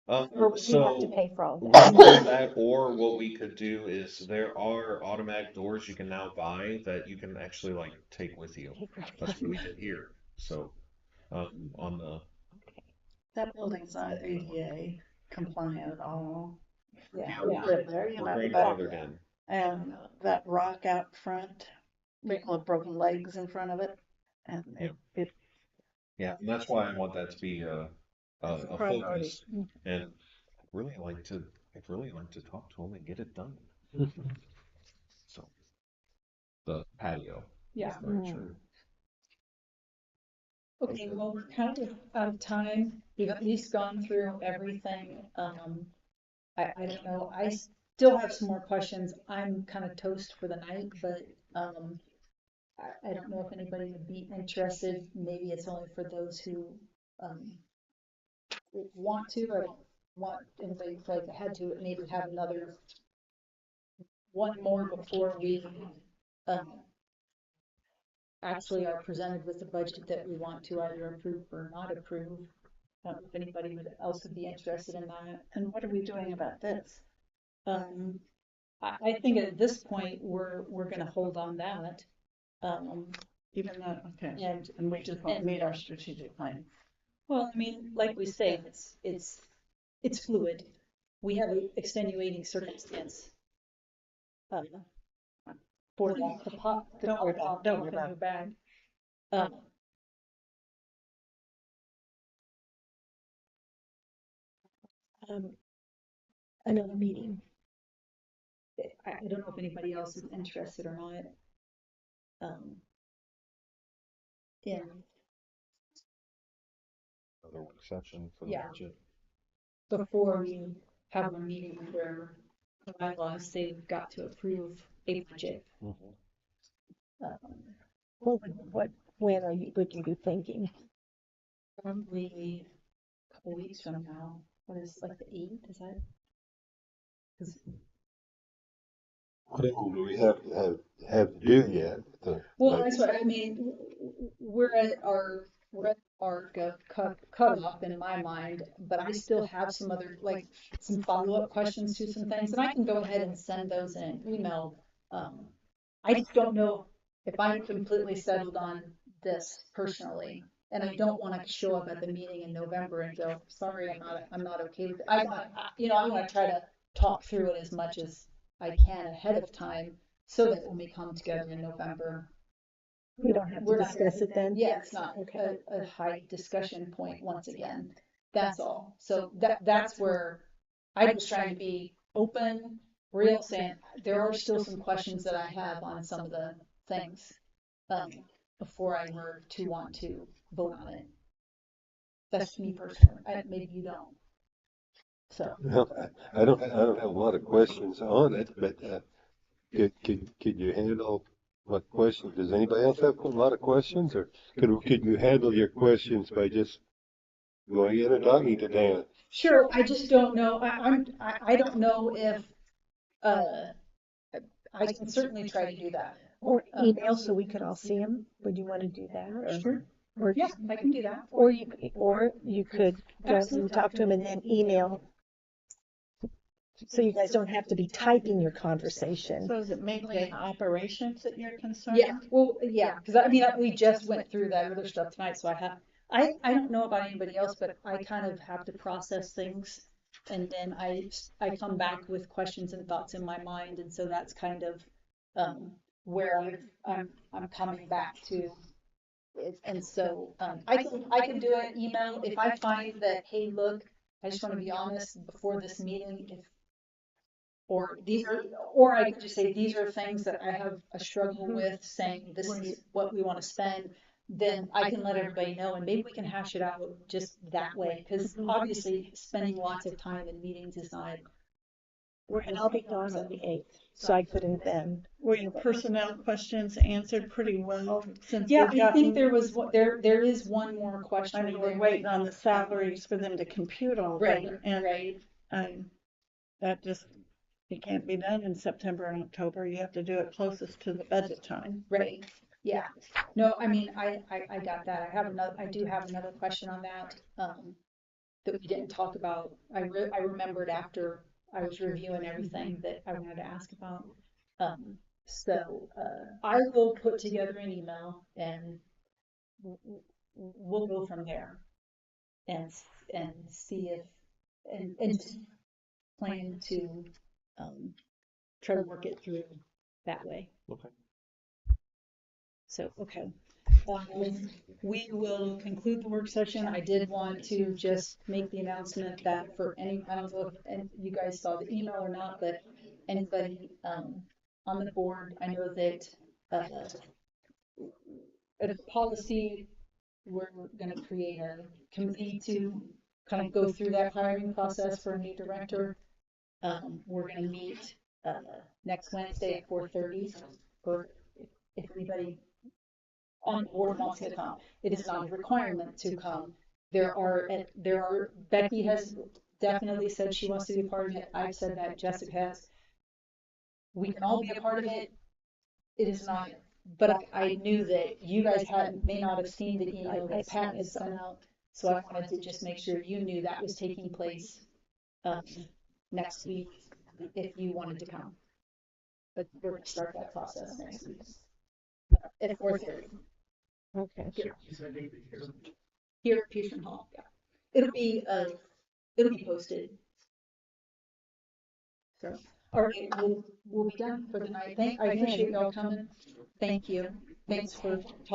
Um, Or would we have to so pay for all we that? can do that, or what we could do is there are automatic doors you can now buy that you can actually like take with you. Take rid That's of what we it. did here. So on the That building's not ADA compliant at all. yeah, We live there, you we're know, grandfathered in. and that rock out front, people have broken legs in front of it, and Yeah, it yeah, and that's why I want that to be it's a a priority. focus. And I'd really like to talk to them and get it done. So the patio Yeah. furniture. Okay, well, we're kind of out of time. We've at least gone through everything. I don't know. I still have some more questions. I'm kind of toast for the night, but I don't know if anybody would be interested. Maybe it's only for those who um, want to. I don't want anybody to feel like they had to. Maybe have another one more before we um, actually are presented with the budget that we want to either approve or not approve. I don't know if anybody else would be interested in that. And what are we doing about this? Um, I think at this point, we're gonna hold on that. Um, Even though, okay, and we just won't and meet our strategic plan. well, I mean, like we say, it's fluid. We have an extenuating circumstance. Um, for the pop, Don't worry about it, don't worry in about your it. bag. Um, Another meeting. I don't know if anybody else is interested or not. Um, in Another work session for the Yeah. budget. before we have a meeting where the bylaws say we've got to approve a budget. Mhm. Um, When would you be thinking? probably a couple weeks from now. What is like the 8th? Is that? 'Cause- What do we have to do yet? well, that's what I mean. We're at our cutoff in my mind, but I still have some other like some follow-up questions to some things, and I can go ahead and send those in an email. Um, I just don't know if I'm completely settled on this personally, and I don't want to show up at the meeting in November and go, sorry, I'm not okay with it. I want to try to talk through it as much as I can ahead of time so that when we come together in November, We don't have to we're not, discuss it then? yeah, it's not Okay. a high discussion point once again. That's all. So that's where I was trying to be open, real, saying there are still some questions that I have on some of the things um, before I were to want to vote on it. That's me personally. Maybe you don't. So Well, I don't have a lot of questions on it, but could you handle what questions? Does anybody else have a lot of questions, or could you handle your questions by just going in and talking to Dan? sure, I just don't know. I don't know if uh, I can certainly try to do that. Or email so we could all see them? Would you want to do that? Sure. Or Yeah, I can do that. or you could go and talk to them and then email, so you guys don't have to be typing your conversation. So is it mainly in operations that you're concerned? Yeah, well, yeah, because I mean, we just went through that other stuff tonight, so I don't know about anybody else, but I kind of have to process things. And then I come back with questions and thoughts in my mind, and so that's kind of where I'm coming back to And so, I can do an email if I find that, hey, look, I just want to be honest before this meeting, if, or these are, or I could just say, these are things that I have a struggle with, saying this is what we want to spend, then I can let everybody know, and maybe we can hash it out just that way, because obviously spending lots of time in meetings is not. And I'll be gone on the 8th, so I couldn't then. Were your personnel questions answered pretty well since Yeah, we've I think gotten, there was, there is one more question. I mean, we're waiting on the salaries for them to compute all of Right, it. And right. that just, it can't be done in September and October. You have to do it closest to the budget time. Right, yeah. No, I mean, I got that. I do have another question on that, that we didn't talk about. I remembered after I was reviewing everything that I wanted to ask about. So, I will put together an email and we'll go from there and, and see if, and just plan to, try to work it through that way. Okay. So, okay. We will conclude the work session. I did want to just make the announcement that for any, I don't know if you guys saw the email or not, but anybody, on the board, I know that, at a policy, we're gonna create a committee to kind of go through that hiring process for a new director. We're gonna meet, next Wednesday at 4:30, or if anybody on the board wants to come. It is not a requirement to come. Becky has definitely said she wants to be a part of it. I've said that, Jessica has. We can all be a part of it. It is not, but I knew that you guys may not have seen the email that Pat had sent out. So I wanted to just make sure you knew that was taking place, next week, if you wanted to come. But we're gonna start that process next week at 4:30. Okay. Here at Pearson Hall, yeah. It'll be posted. So, all right, we'll be done for the night. I appreciate y'all coming. Thank you. Thanks for talking.